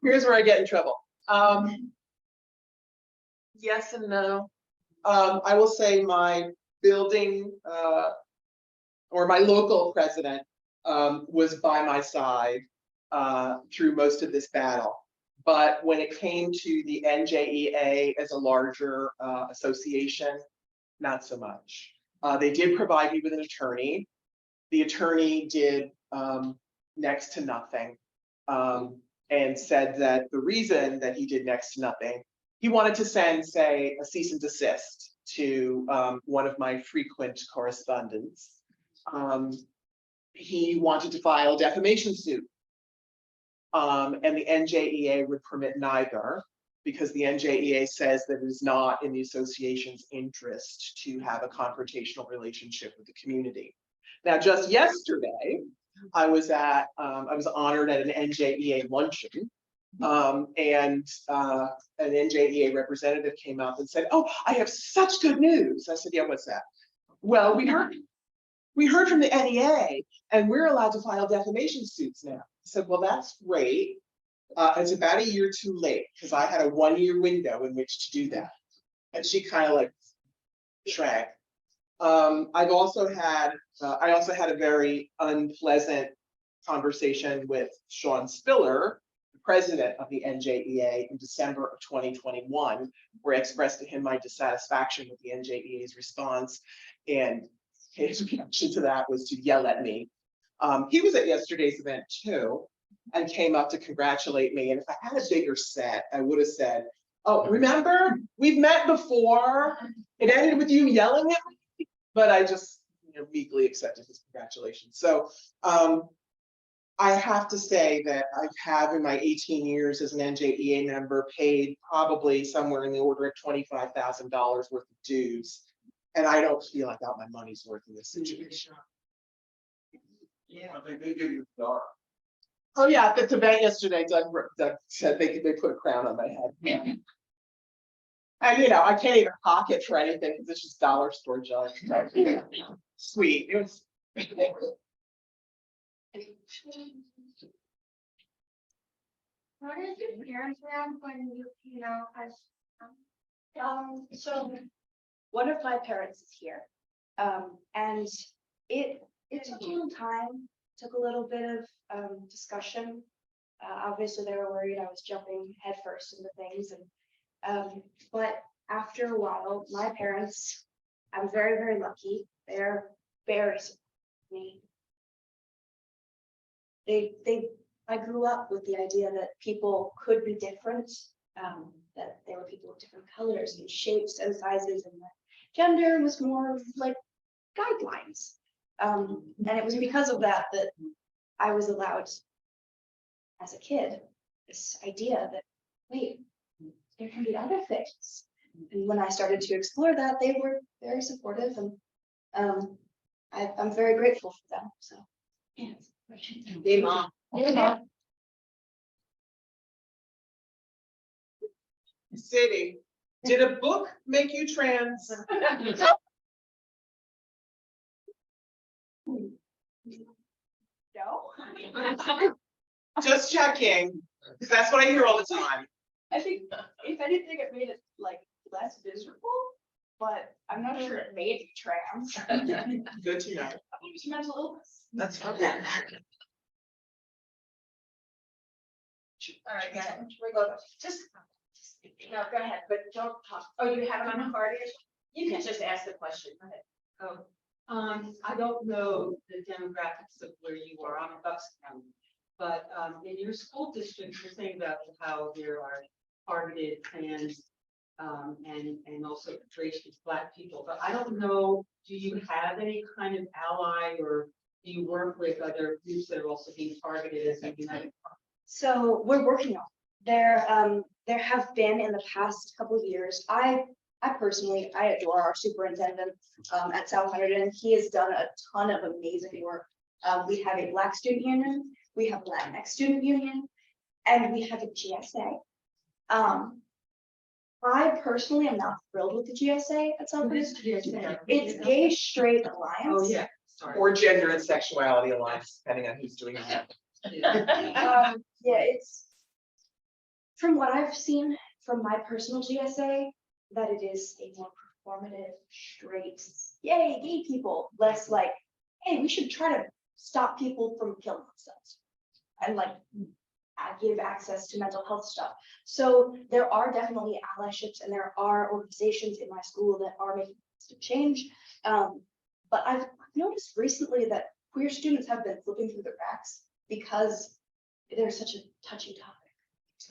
Here's where I get in trouble. Yes and no. I will say my building or my local president was by my side through most of this battle. But when it came to the NJEA as a larger association, not so much. They did provide me with an attorney. The attorney did next to nothing and said that the reason that he did next to nothing, he wanted to send, say, a cease and desist to one of my frequent correspondents. He wanted to file a defamation suit. And the NJEA would permit neither, because the NJEA says that it is not in the association's interest to have a confrontational relationship with the community. Now, just yesterday, I was honored at an NJEA luncheon, and an NJEA representative came up and said, "Oh, I have such good news." I said, "Yeah, what's that?" "Well, we heard from the NEA, and we're allowed to file defamation suits now." I said, "Well, that's great. It's about a year too late, because I had a 1-year window in which to do that." And she kind of like shrank. I also had a very unpleasant conversation with Sean Spiller, the president of the NJEA, in December of 2021, where I expressed to him my dissatisfaction with the NJEA's response, and his reaction to that was to yell at me. He was at yesterday's event too, and came up to congratulate me. And if I had a bigger set, I would have said, "Oh, remember, we've met before. It ended with you yelling at me." But I just meekly accepted his congratulations. So I have to say that I have in my 18 years as an NJEA member paid probably somewhere in the order of $25,000 worth of dues. And I don't feel I got my money's worth in this situation. I think they give you a dollar. Oh yeah, at the event yesterday, Doug said they put a crown on my head. And you know, I can't even pocket for anything because it's just dollar store junk. Sweet. It was. What is your parents around when you know, as, So one of my parents is here. And it took a little time, took a little bit of discussion. Obviously they were worried I was jumping headfirst into things and but after a while, my parents, I'm very, very lucky. They're very supportive of me. I grew up with the idea that people could be different, that there were people of different colors and shapes and sizes, and that gender was more like guidelines. And it was because of that that I was allowed, as a kid, this idea that, wait, there can be other things. And when I started to explore that, they were very supportive, and I'm very grateful for them. So, yeah. Hey, Mom. Yeah. City, did a book make you trans? No. Just checking, because that's what I hear all the time. I think if anything, it made it like less miserable, but I'm not sure it made me trans. Good to know. I think it's mental illness. That's fine. all right, guys, we go, just, no, go ahead, but don't talk. Oh, you have it on the card? You can just ask the question. Go ahead. I don't know the demographics of where you are. I'm in Bucks County. But in your school district, you're saying about how there are targeted trans and also racial Black people. But I don't know, do you have any kind of ally, or do you work with other groups that are also being targeted as a united? So we're working on it. There have been in the past couple of years. I personally, I adore our superintendent at South Hunterdon. He has done a ton of amazing work. We have a Black student union, we have a Latinx student union, and we have a GSA. I personally am not thrilled with the GSA at South Hunterdon. It's Gay Straight Alliance. Oh, yeah, sorry. Or gender and sexuality alliance, depending on who's doing that. Yeah, it's from what I've seen from my personal GSA, that it is a more performative, straight, yay, gay people, less like, hey, we should try to stop people from killing themselves and like give access to mental health stuff. So there are definitely allyships and there are organizations in my school that are making some change. But I've noticed recently that queer students have been flipping through the cracks because there's such a touchy topic.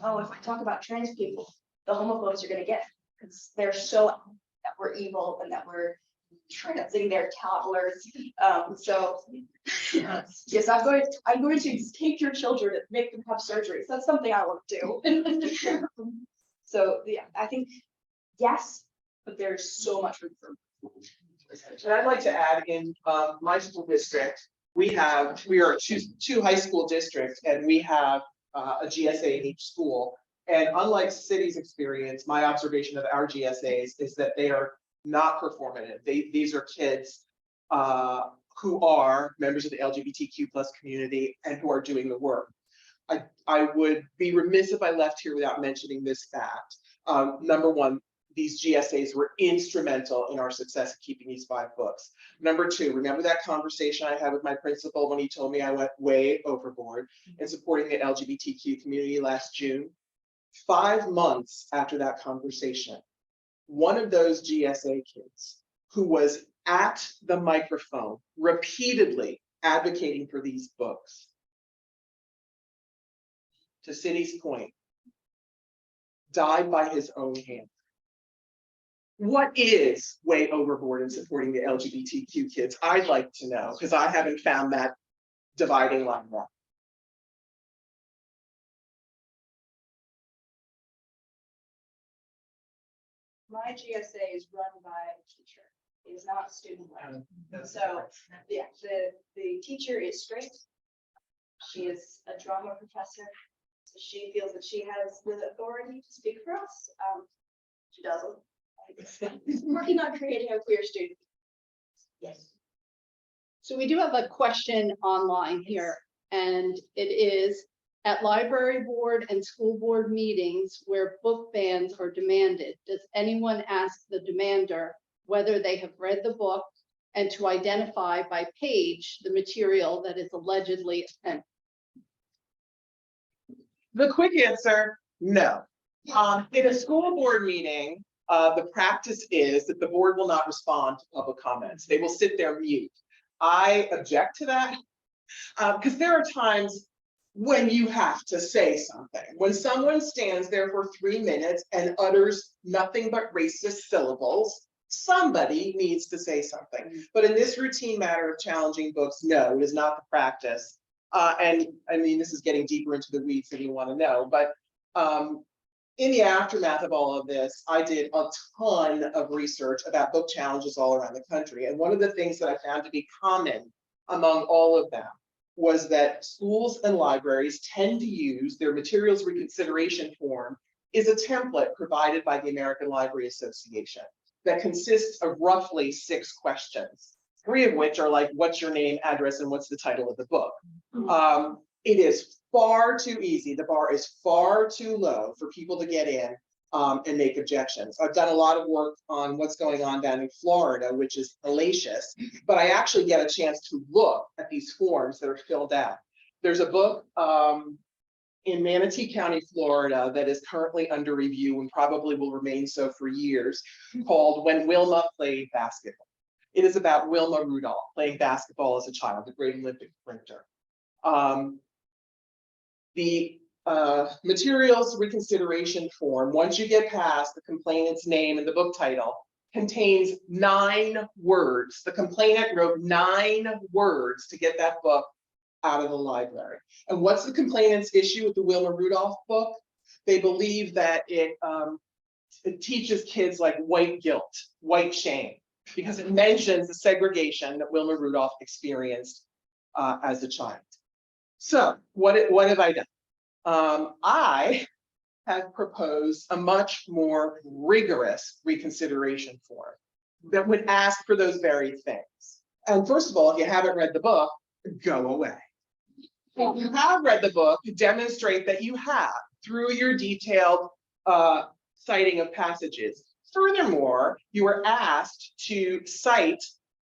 Oh, if I talk about trans people, the homophobes are going to get, because they're so that we're evil and that we're transing their toddlers. So yes, I'm going to take your children and make them have surgeries. That's something I want to do. So yeah, I think yes, but there's so much room for. And I'd like to add in my school district, we are two high school districts, and we have a GSA in each school. And unlike city's experience, my observation of our GSAs is that they are not performative. These are kids who are members of the LGBTQ+ community and who are doing the work. I would be remiss if I left here without mentioning this fact. Number one, these GSAs were instrumental in our success of keeping these 5 books. Number 2, remember that conversation I had with my principal when he told me I went way overboard in supporting the LGBTQ community last June? 5 months after that conversation, one of those GSA kids who was at the microphone repeatedly advocating for these books, to City's point, died by his own hand. What is way overboard in supporting the LGBTQ kids? I'd like to know, because I haven't found that dividing line yet. My GSA is run by a teacher. It is not student led. So, yeah, the teacher is straight. She is a drama professor. So she feels that she has the authority to speak for us. She doesn't. Working on creating a queer student. Yes. So we do have a question online here, and it is, at library board and school board meetings where book bans are demanded, does anyone ask the demander whether they have read the book and to identify by page the material that is allegedly offensive? The quick answer, no. In a school board meeting, the practice is that the board will not respond to public comments. They will sit there mute. I object to that because there are times when you have to say something. When someone stands there for 3 minutes and utters nothing but racist syllables, somebody needs to say something. But in this routine matter of challenging books, no, it is not the practice. And I mean, this is getting deeper into the weeds if you want to know, but in the aftermath of all of this, I did a ton of research about book challenges all around the country. And one of the things that I found to be common among all of them was that schools and libraries tend to use their materials reconsideration form is a template provided by the American Library Association that consists of roughly 6 questions, 3 of which are like, what's your name, address, and what's the title of the book? It is far too easy. The bar is far too low for people to get in and make objections. I've done a lot of work on what's going on down in Florida, which is hellacious, but I actually get a chance to look at these forms that are filled out. There's a book in Manatee County, Florida, that is currently under review and probably will remain so for years, called When Wilma Played Basketball. It is about Wilma Rudolph playing basketball as a child, the great Olympic sprinter. The materials reconsideration form, once you get past the complainant's name and the book title, contains 9 words. The complainant wrote 9 words to get that book out of the library. And what's the complainant's issue with the Wilma Rudolph book? They believe that it teaches kids like white guilt, white shame, because it mentions the segregation that Wilma Rudolph experienced as a child. So what have I done? I have proposed a much more rigorous reconsideration form that would ask for those very things. And first of all, if you haven't read the book, go away. If you have read the book, demonstrate that you have through your detailed citing of passages. Furthermore, you are asked to cite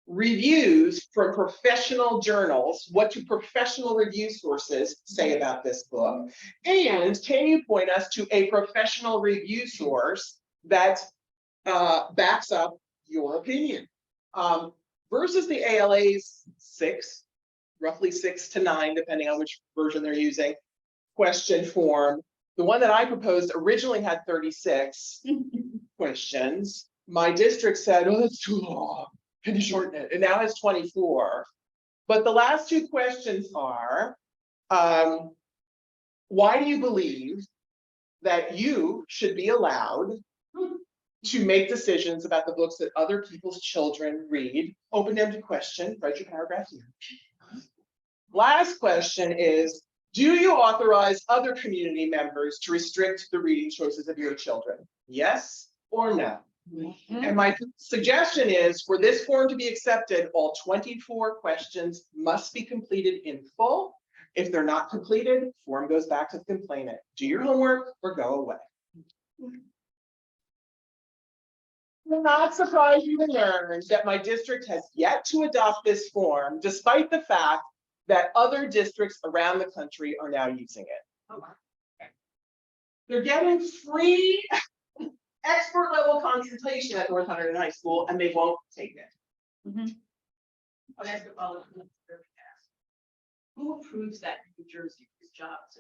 reviews from professional journals. What do professional review sources say about this book? And can you point us to a professional review source that backs up your opinion? Versus the ALA's 6, roughly 6 to 9, depending on which version they're using, question form. The one that I proposed originally had 36 questions. My district said, oh, that's too long. Can you shorten it? It now has 24. But the last 2 questions are, why do you believe that you should be allowed to make decisions about the books that other people's children read? Open-ended question, write your paragraph here. Last question is, do you authorize other community members to restrict the reading choices of your children? Yes or no? And my suggestion is, for this form to be accepted, all 24 questions must be completed in full. If they're not completed, form goes back to the complainant. Do your homework or go away. I'm not surprised you learned that my district has yet to adopt this form, despite the fact that other districts around the country are now using it. They're getting free expert level consultation at North Hunterdon High School, and they won't take it. I'll ask a follow-up. Who approves that in New Jersey for jobs?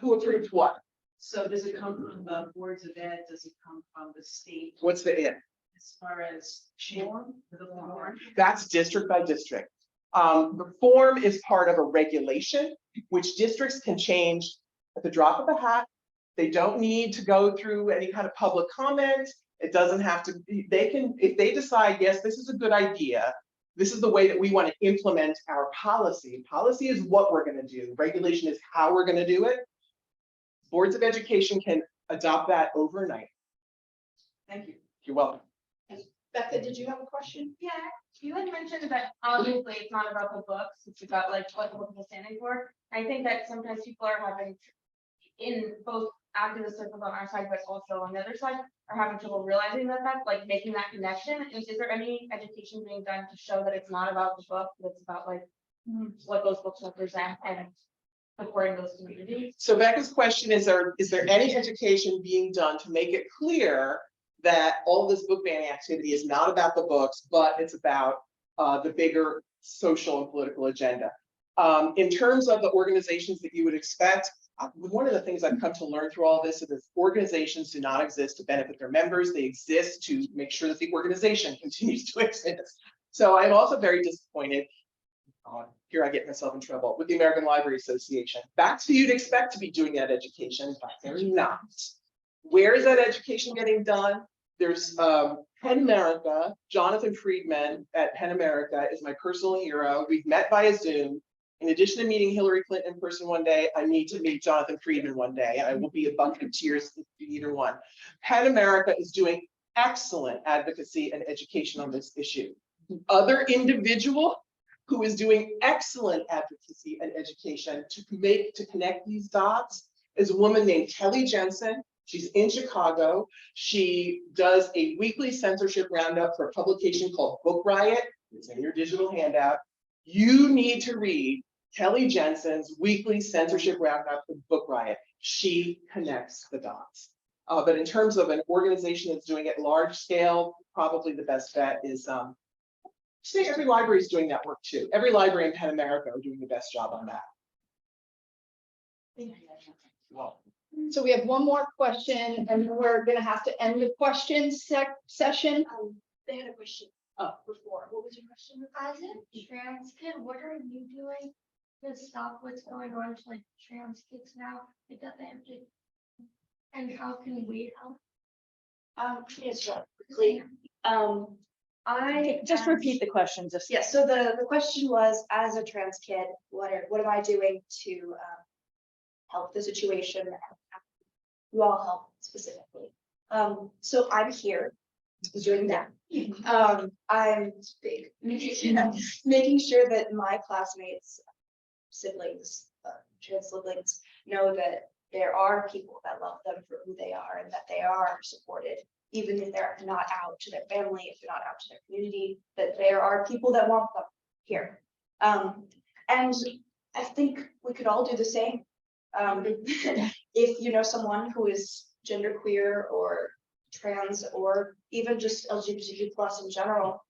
Who approved what? So does it come from the boards of ed? Does it come from the state? What's the it? As far as form, the form? That's district by district. The form is part of a regulation, which districts can change at the drop of a hat They don't need to go through any kind of public comment. It doesn't have to be, they can, if they decide, yes, this is a good idea, this is the way that we want to implement our policy. Policy is what we're going to do. Regulation is how we're going to do it. Boards of education can adopt that overnight. Thank you. You're welcome. Becca, did you have a question? Yeah, you had mentioned that obviously it's not about the books, it's about like what the book is standing for. I think that sometimes people are having, in both activist circles on our side, but also on the other side, are having trouble realizing that that's like making that connection. Is there any education being done to show that it's not about the book, but it's about like what those books represent and supporting those communities? So Becca's question is there any education being done to make it clear that all this book banning activity is not about the books, but it's about the bigger social and political agenda? In terms of the organizations that you would expect, one of the things I've come to learn through all this is that organizations do not exist to benefit their members. They exist to make sure that the organization continues to exist. So I'm also very disappointed. Here I get myself in trouble with the American Library Association. That's who you'd expect to be doing that education, but they're not. Where is that education getting done? There's Penn America. Jonathan Friedman at Penn America is my personal hero. We've met via Zoom. In addition to meeting Hillary Clinton in person one day, I need to meet Jonathan Friedman one day, and I will be a bucket of tears to either one. Penn America is doing excellent advocacy and education on this issue. The other individual who is doing excellent advocacy and education to connect these dots is a woman named Kelly Jensen. She's in Chicago. She does a weekly censorship roundup for a publication called Book Riot. It's in your digital handout. You need to read Kelly Jensen's weekly censorship roundup for Book Riot. She connects the dots. But in terms of an organization that's doing it large scale, probably the best bet is say every library is doing that work too. Every library in Penn America are doing the best job on that. Well, So we have one more question, and we're gonna have to end the questions session. They had a question before. What was your question? As a trans kid, what are you doing to stop what's going on to like trans kids now? Like that they have to, and how can we help? Yes, quickly. I Just repeat the question, just. Yes, so the question was, as a trans kid, what am I doing to help the situation? You all help specifically. So I'm here doing that. I'm big, making sure that my classmates, siblings, trans siblings know that there are people that love them for who they are and that they are supported, even if they're not out to their family, if they're not out to their community, that there are people that want them here. And I think we could all do the same. If you know someone who is genderqueer or trans or even just LGBTQ+ in general,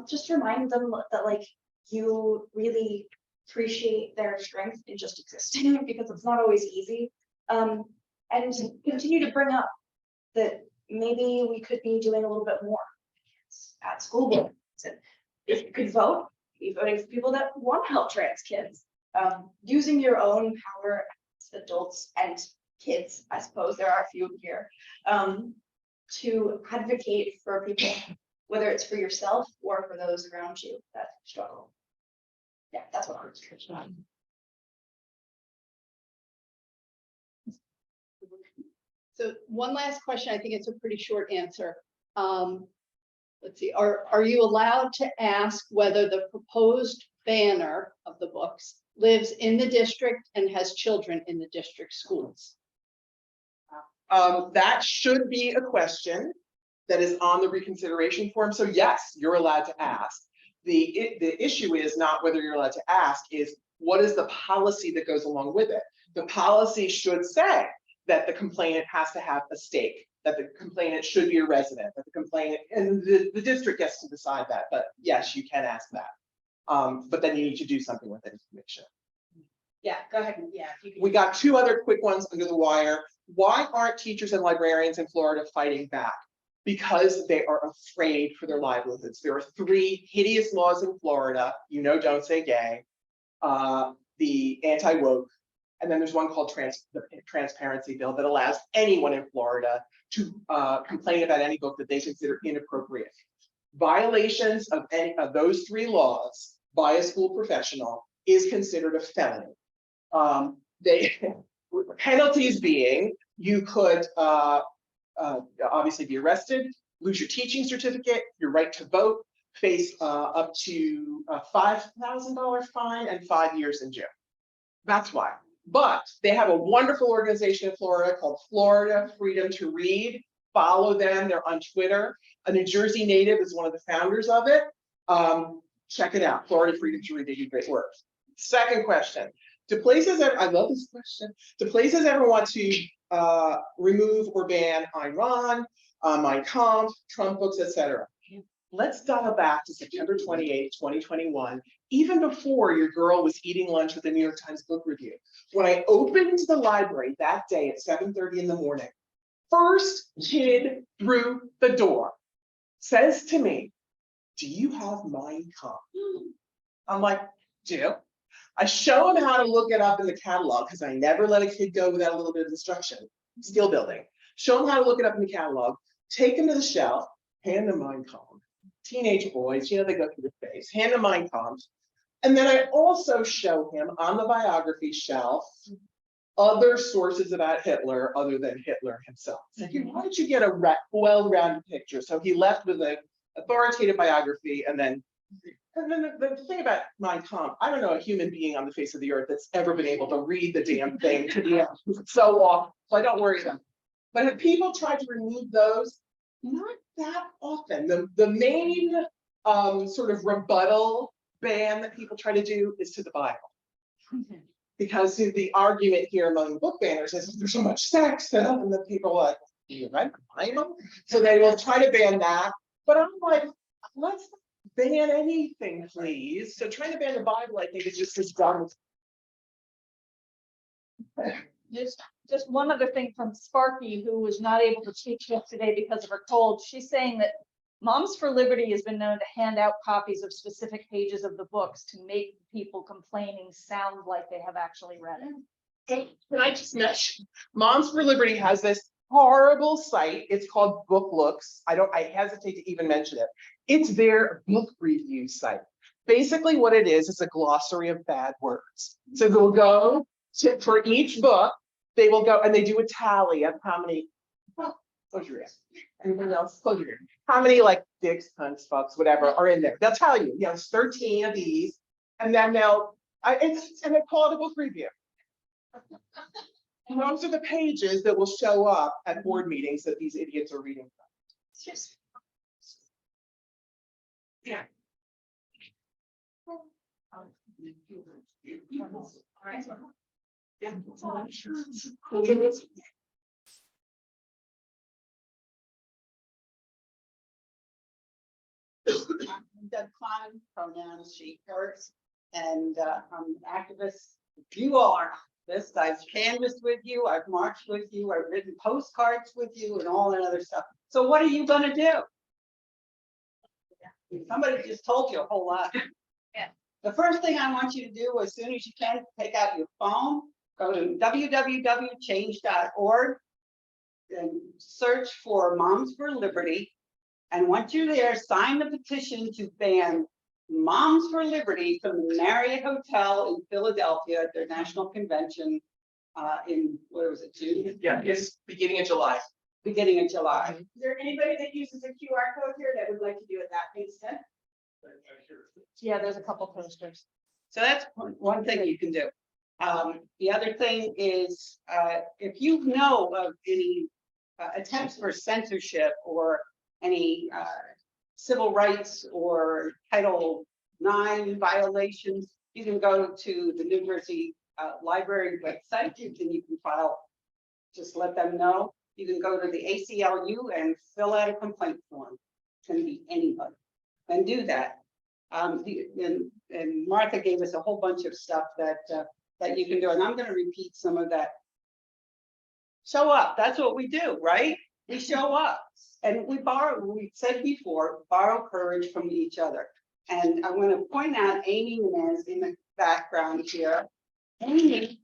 just remind them that like you really appreciate their strength in just existing because it's not always easy. And continue to bring up that maybe we could be doing a little bit more at school boards. And if you could vote, be voting for people that want to help trans kids. Using your own power as adults and kids, I suppose there are a few here, to advocate for people, whether it's for yourself or for those around you that struggle. Yeah, that's what I'm trying to. So one last question, I think it's a pretty short answer. Let's see, are you allowed to ask whether the proposed banner of the books lives in the district and has children in the district schools? That should be a question that is on the reconsideration form. So yes, you're allowed to ask. The issue is not whether you're allowed to ask, is what is the policy that goes along with it? The policy should say that the complainant has to have a stake, that the complainant should be a resident, that the complainant, and the district gets to decide that, but yes, you can ask that. But then you need to do something with that information. Yeah, go ahead. Yeah. We got two other quick ones under the wire. Why aren't teachers and librarians in Florida fighting back? Because they are afraid for their livelihoods. There are 3 hideous laws in Florida. You know, don't say gay. The anti-woke And then there's one called the transparency bill that allows anyone in Florida to complain about any book that they consider inappropriate. Violations of any of those three laws by a school professional is considered a felony. Penalties being, you could obviously be arrested, lose your teaching certificate, your right to vote, face up to a $5,000 fine and 5 years in jail. That's why. But they have a wonderful organization in Florida called Florida Freedom to Read. Follow them. They're on Twitter. A New Jersey native is one of the founders of it. Check it out. Florida Freedom to Read. They do great work. Second question. Do places ever, I love this question. Do places ever want to remove or ban Ayn Rand, Mein Kampf, Trump books, etc.? Let's dial back to September 28, 2021, even before your girl was eating lunch with the New York Times Book Review. When I opened the library that day at 7:30 in the morning, first kid through the door says to me, "Do you have Mein Kampf?" I'm like, "Do." I show him how to look it up in the catalog because I never let a kid go without a little bit of instruction. Skill building. Show him how to look it up in the catalog, take him to the shelf, hand him Mein Kampf. Teenage boys, you know, they go through the phase, hand him Mein Kampf. And then I also show him on the biography shelf other sources about Hitler other than Hitler himself. So why don't you get a well-rounded picture? So he left with an authoritative biography, and then the thing about Mein Kampf, I don't know a human being on the face of the earth that's ever been able to read the damn thing to the end. It's so awful, so I don't worry about it. But if people try to remove those, not that often. The main sort of rebuttal ban that people try to do is to the Bible. Because the argument here among the book banners is there's so much sex, and the people are like, "You read the Bible?" So they will try to ban that. But I'm like, let's ban anything, please. So trying to ban the Bible, I think, is just as dumb. Just one other thing from Sparky, who was not able to teach yesterday because of her cold. She's saying that Moms for Liberty has been known to hand out copies of specific pages of the books to make people complaining sound like they have actually read it. Can I just mention, Moms for Liberty has this horrible site. It's called Book Looks. I hesitate to even mention it. It's their book review site. Basically what it is a glossary of bad words. So they'll go for each book, they will go and they do a tally of how many, close your ears. Anything else? Close your ears. How many like dicks, cunts, fucks, whatever are in there. They'll tell you, there's 13 of these, and then they call it a book review. And those are the pages that will show up at board meetings that these idiots are reading from. It's just, yeah. Yeah. Doug Klein, pronouns she, hers, and I'm an activist. You all are activists. I've canvassed with you, I've marched with you, I've written postcards with you, and all that other stuff. So what are you gonna do? Somebody just told you a whole lot. Yeah. The first thing I want you to do, as soon as you can, take out your phone, go to www.change.org, and search for Moms for Liberty. And once you're there, sign the petition to ban Moms for Liberty from the Marriott Hotel in Philadelphia at their national convention in, what was it, June? Yeah, it's beginning of July. Beginning of July. Is there anybody that uses a QR code here that would like to do it that instead? Yeah, there's a couple posters. So that's one thing you can do. The other thing is, if you know of any attempts for censorship or any civil rights or Title IX violations, you can go to the New Jersey Library website and you can file, just let them know. You can go to the ACLU and fill out a complaint form. It can be anybody, and do that. And Martha gave us a whole bunch of stuff that you can do, and I'm going to repeat some of that. Show up. That's what we do, right? We show up, and we borrow. We said before, borrow courage from each other. And I want to point out Amy Menez in the background here. Amy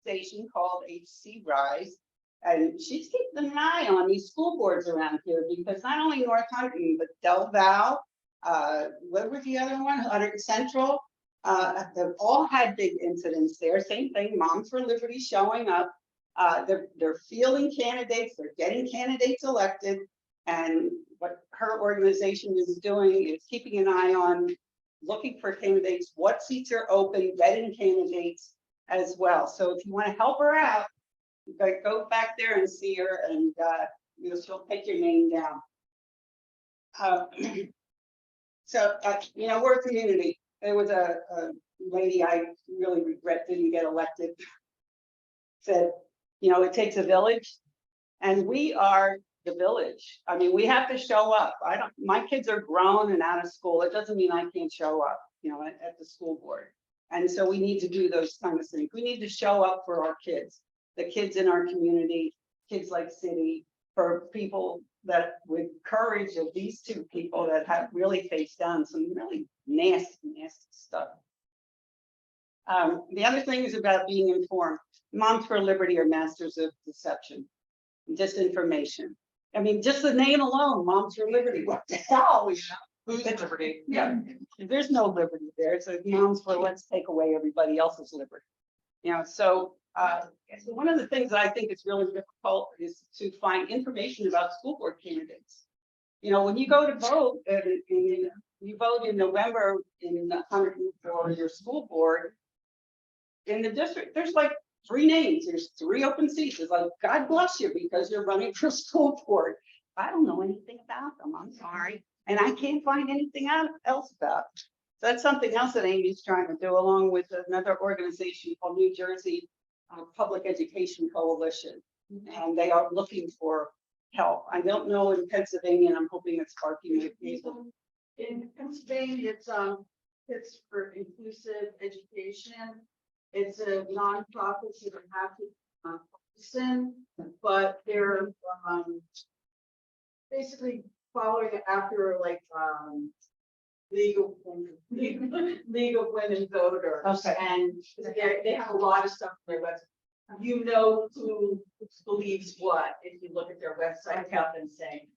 organization called HC Rise. And she's keeping an eye on these school boards around here because not only North Huntington, but Del Val, what was the other one? Hunterdon Central. They've all had big incidents there. Same thing, Moms for Liberty showing up. They're fielding candidates, they're getting candidates elected. And what her organization is doing is keeping an eye on looking for candidates, what seats are open, vetting candidates as well. So if you want to help her out, go back there and see her, and she'll take your name down. We're a community. There was a lady I really regret didn't get elected. Said, it takes a village, and we are the village. I mean, we have to show up. My kids are grown and out of school. It doesn't mean I can't show up, at the school board. And so we need to do those kind of things. We need to show up for our kids, the kids in our community, kids like City, for people that with courage of these two people that have really faced down some really nasty stuff. The other thing is about being informed. Moms for Liberty are masters of deception, disinformation. I mean, just the name alone, Moms for Liberty. What the hell? Who's Liberty? Yeah, there's no liberty there. It's a Moms for let's take away everybody else's liberty. So one of the things that I think is really difficult is to find information about school board candidates. When you go to vote, you vote in November in Huntington for your school board. In the district, there's like 3 names. There's 3 open seats. It's like, God bless you because you're running for school board. I don't know anything about them. I'm sorry. And I can't find anything else about it. So that's something else that Amy's trying to do, along with another organization called New Jersey Public Education Coalition. And they are looking for help. I don't know in Pennsylvania, and I'm hoping it's Sparky might be able. In Pennsylvania, it's for inclusive education. It's a nonprofit, so they have to listen, but they're basically following after League of Women Voters. Okay. And they have a lot of stuff on their website. Who believes what if you look at their website up and saying.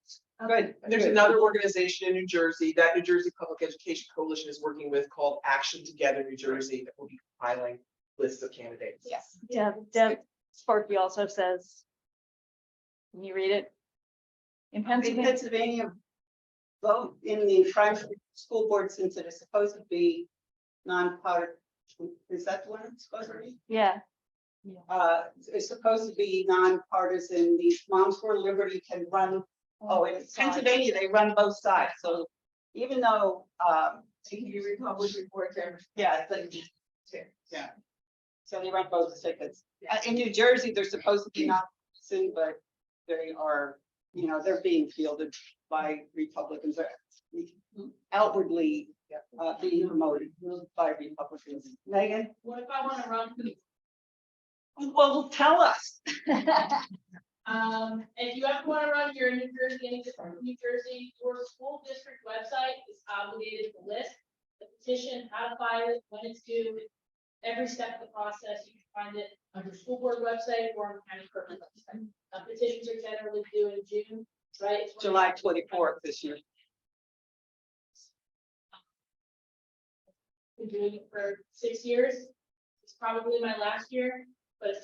Good. There's another organization in New Jersey that New Jersey Public Education Coalition is working with called Action Together New Jersey that will be compiling lists of candidates. Yes. Yeah, Deb Sparky also says, can you read it? In In Pennsylvania, Pennsylvania, vote in the private school board, since it is supposed to be nonpartisan. Is that the one it's supposed to be? yeah, It's supposed to be nonpartisan. These Moms for Liberty can run. Oh, in Pennsylvania, they run both sides. So even though, TV Republican Board members. yeah, yeah. So they run both tickets. In New Jersey, they're supposed to be nonpartisan, but they are, they're being fielded by Republicans. They're outwardly being promoted by Republicans. Megan? What if I want to run? Well, tell us. If you ever want to run, you're in New Jersey, any district in New Jersey, your school district website is obligated to list the petition, how to file it, when it's due, every step of the process. You can find it on your school board website or on the county clerk website. Petitions are generally due in June, right? July 24th this year. Been doing it for 6 years. It's probably my last year, but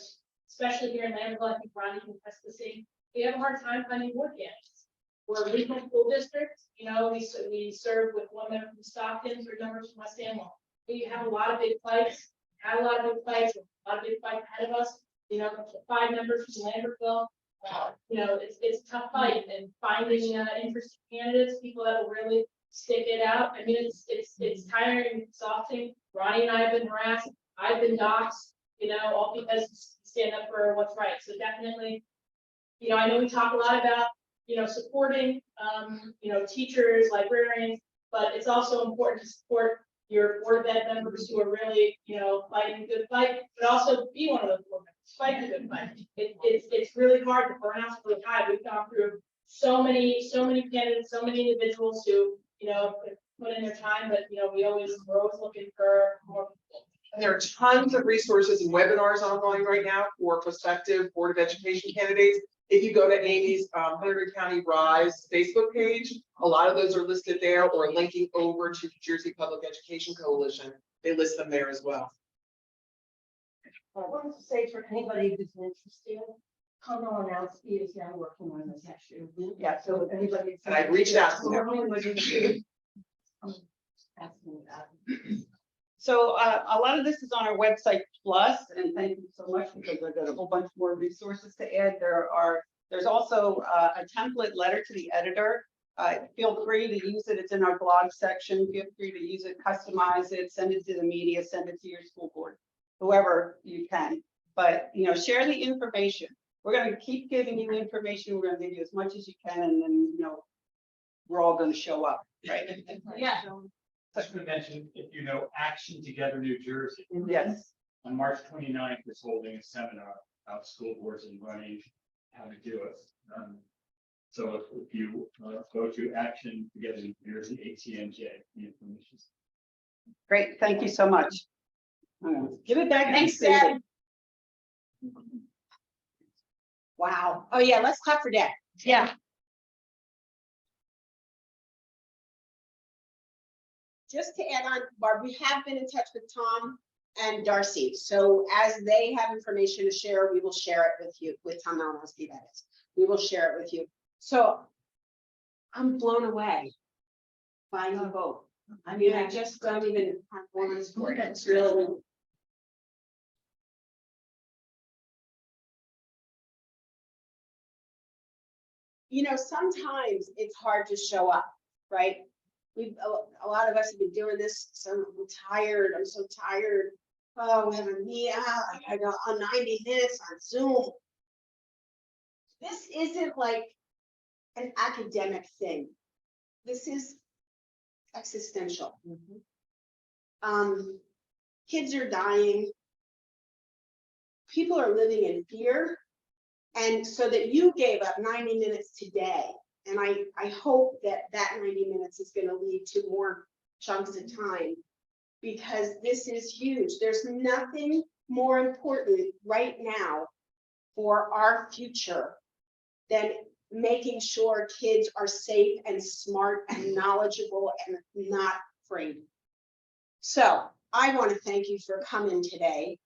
especially here in Lambertville, I think Ronnie can attest to the same. We have a hard time finding board candidates. We're a regional school district, we serve with 1 member from Stockton, 3 members from West Amwell. We have a lot of big fights, had a lot of big fights, a lot of big fights ahead of us. 5 members from Lambertville. It's a tough fight, and finding interested candidates, people that will really stick it out. I mean, it's tiring and exhausting. Ronnie and I have been harassed. I've been doxxed, all because we stand up for what's right. So definitely, I know we talk a lot about, supporting, teachers, librarians, but it's also important to support your board of ed members who are really, fighting a good fight, but also be one of those board members, fight a good fight. It's really hard. The burnout's really high. We've gone through so many candidates, so many individuals who, put in their time, but we're always looking for more people. And there are tons of resources and webinars online right now for prospective Board of Education candidates. If you go to Amy's Hunterdon County Rise Facebook page, a lot of those are listed there, or linking over to New Jersey Public Education Coalition. They list them there as well. I wanted to say for anybody who's interested, Connell Anowski is now working on this issue. Yeah, so if anybody. And I reached out to them. So a lot of this is on our website plus, and thank you so much because I've got a whole bunch more resources to add. There's also a template letter to the editor. Feel free to use it. It's in our blog section. Feel free to use it, customize it, send it to the media, send it to your school board, whoever you can. But share the information. We're going to keep giving you information. We're going to give you as much as you can, and then we're all going to show up, right? Yeah. Just to mention, if you know Action Together New Jersey, Yes. on March 29th is holding a seminar about school boards and running, how to do it. So if you go to Action Together New Jersey, ATNJ, the information. Great. Thank you so much. Give it back. Thanks, Deb. Wow. Oh, yeah, let's clap for Deb. Yeah. Just to add on, Barb, we have been in touch with Tom and Darcy. So as they have information to share, we will share it with you, with Tom Malinowski, that is. We will share it with you. So I'm blown away by the vote. I mean, I just don't even have words for it. It's really. Sometimes it's hard to show up, right? A lot of us have been doing this, so I'm tired. I'm so tired. Oh, we have a meeting. I got on 90 minutes on Zoom. This isn't like an academic thing. This is existential. Kids are dying. People are living in fear. And so that you gave up 90 minutes today. And I hope that 90 minutes is going to lead to more chunks of time, because this is huge. There's nothing more important right now for our future than making sure kids are safe and smart and knowledgeable and not afraid. So I want to thank you for coming today.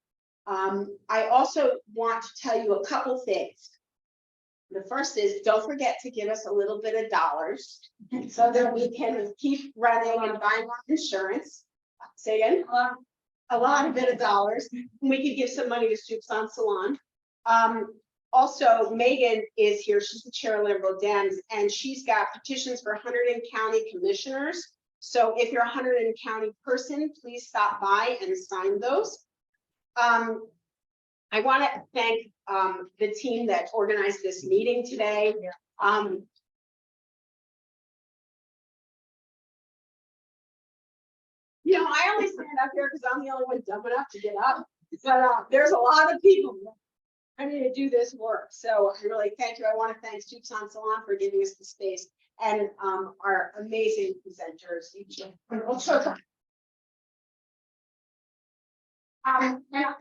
I also want to tell you a couple things. The first is, don't forget to give us a little bit of dollars so that we can keep running and buying our insurance. Say again? A lot of bit of dollars. We could give some money to Soups on Salon. Also, Megan is here. She's the chair of Liberal Dems, and she's got petitions for Hunterdon County commissioners. So if you're a Hunterdon County person, please stop by and sign those. I want to thank the team that organized this meeting today. I only stand up here because I'm the only one dumb enough to get up. But there's a lot of people ready to do this work. So I really thank you. I want to thank Soups on Salon for giving us the space, and our amazing presenters. And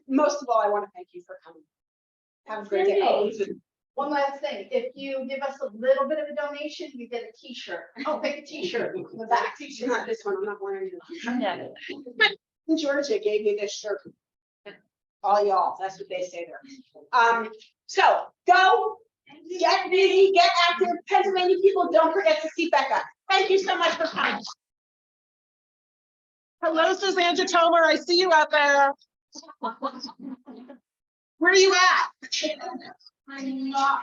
most of all, I want to thank you for coming. Have a great day. Oh, One last thing, if you give us a little bit of a donation, you get a t-shirt. I'll pick a t-shirt in the back. not this one. I'm not wearing it. Yeah. Georgia gave me this shirt. All y'all, that's what they say there. So go get busy, get active. Pennsylvania people, don't forget to seat back up. Thank you so much for coming. Hello, Suzanne Tomer. I see you out there. Where are you at? I'm not.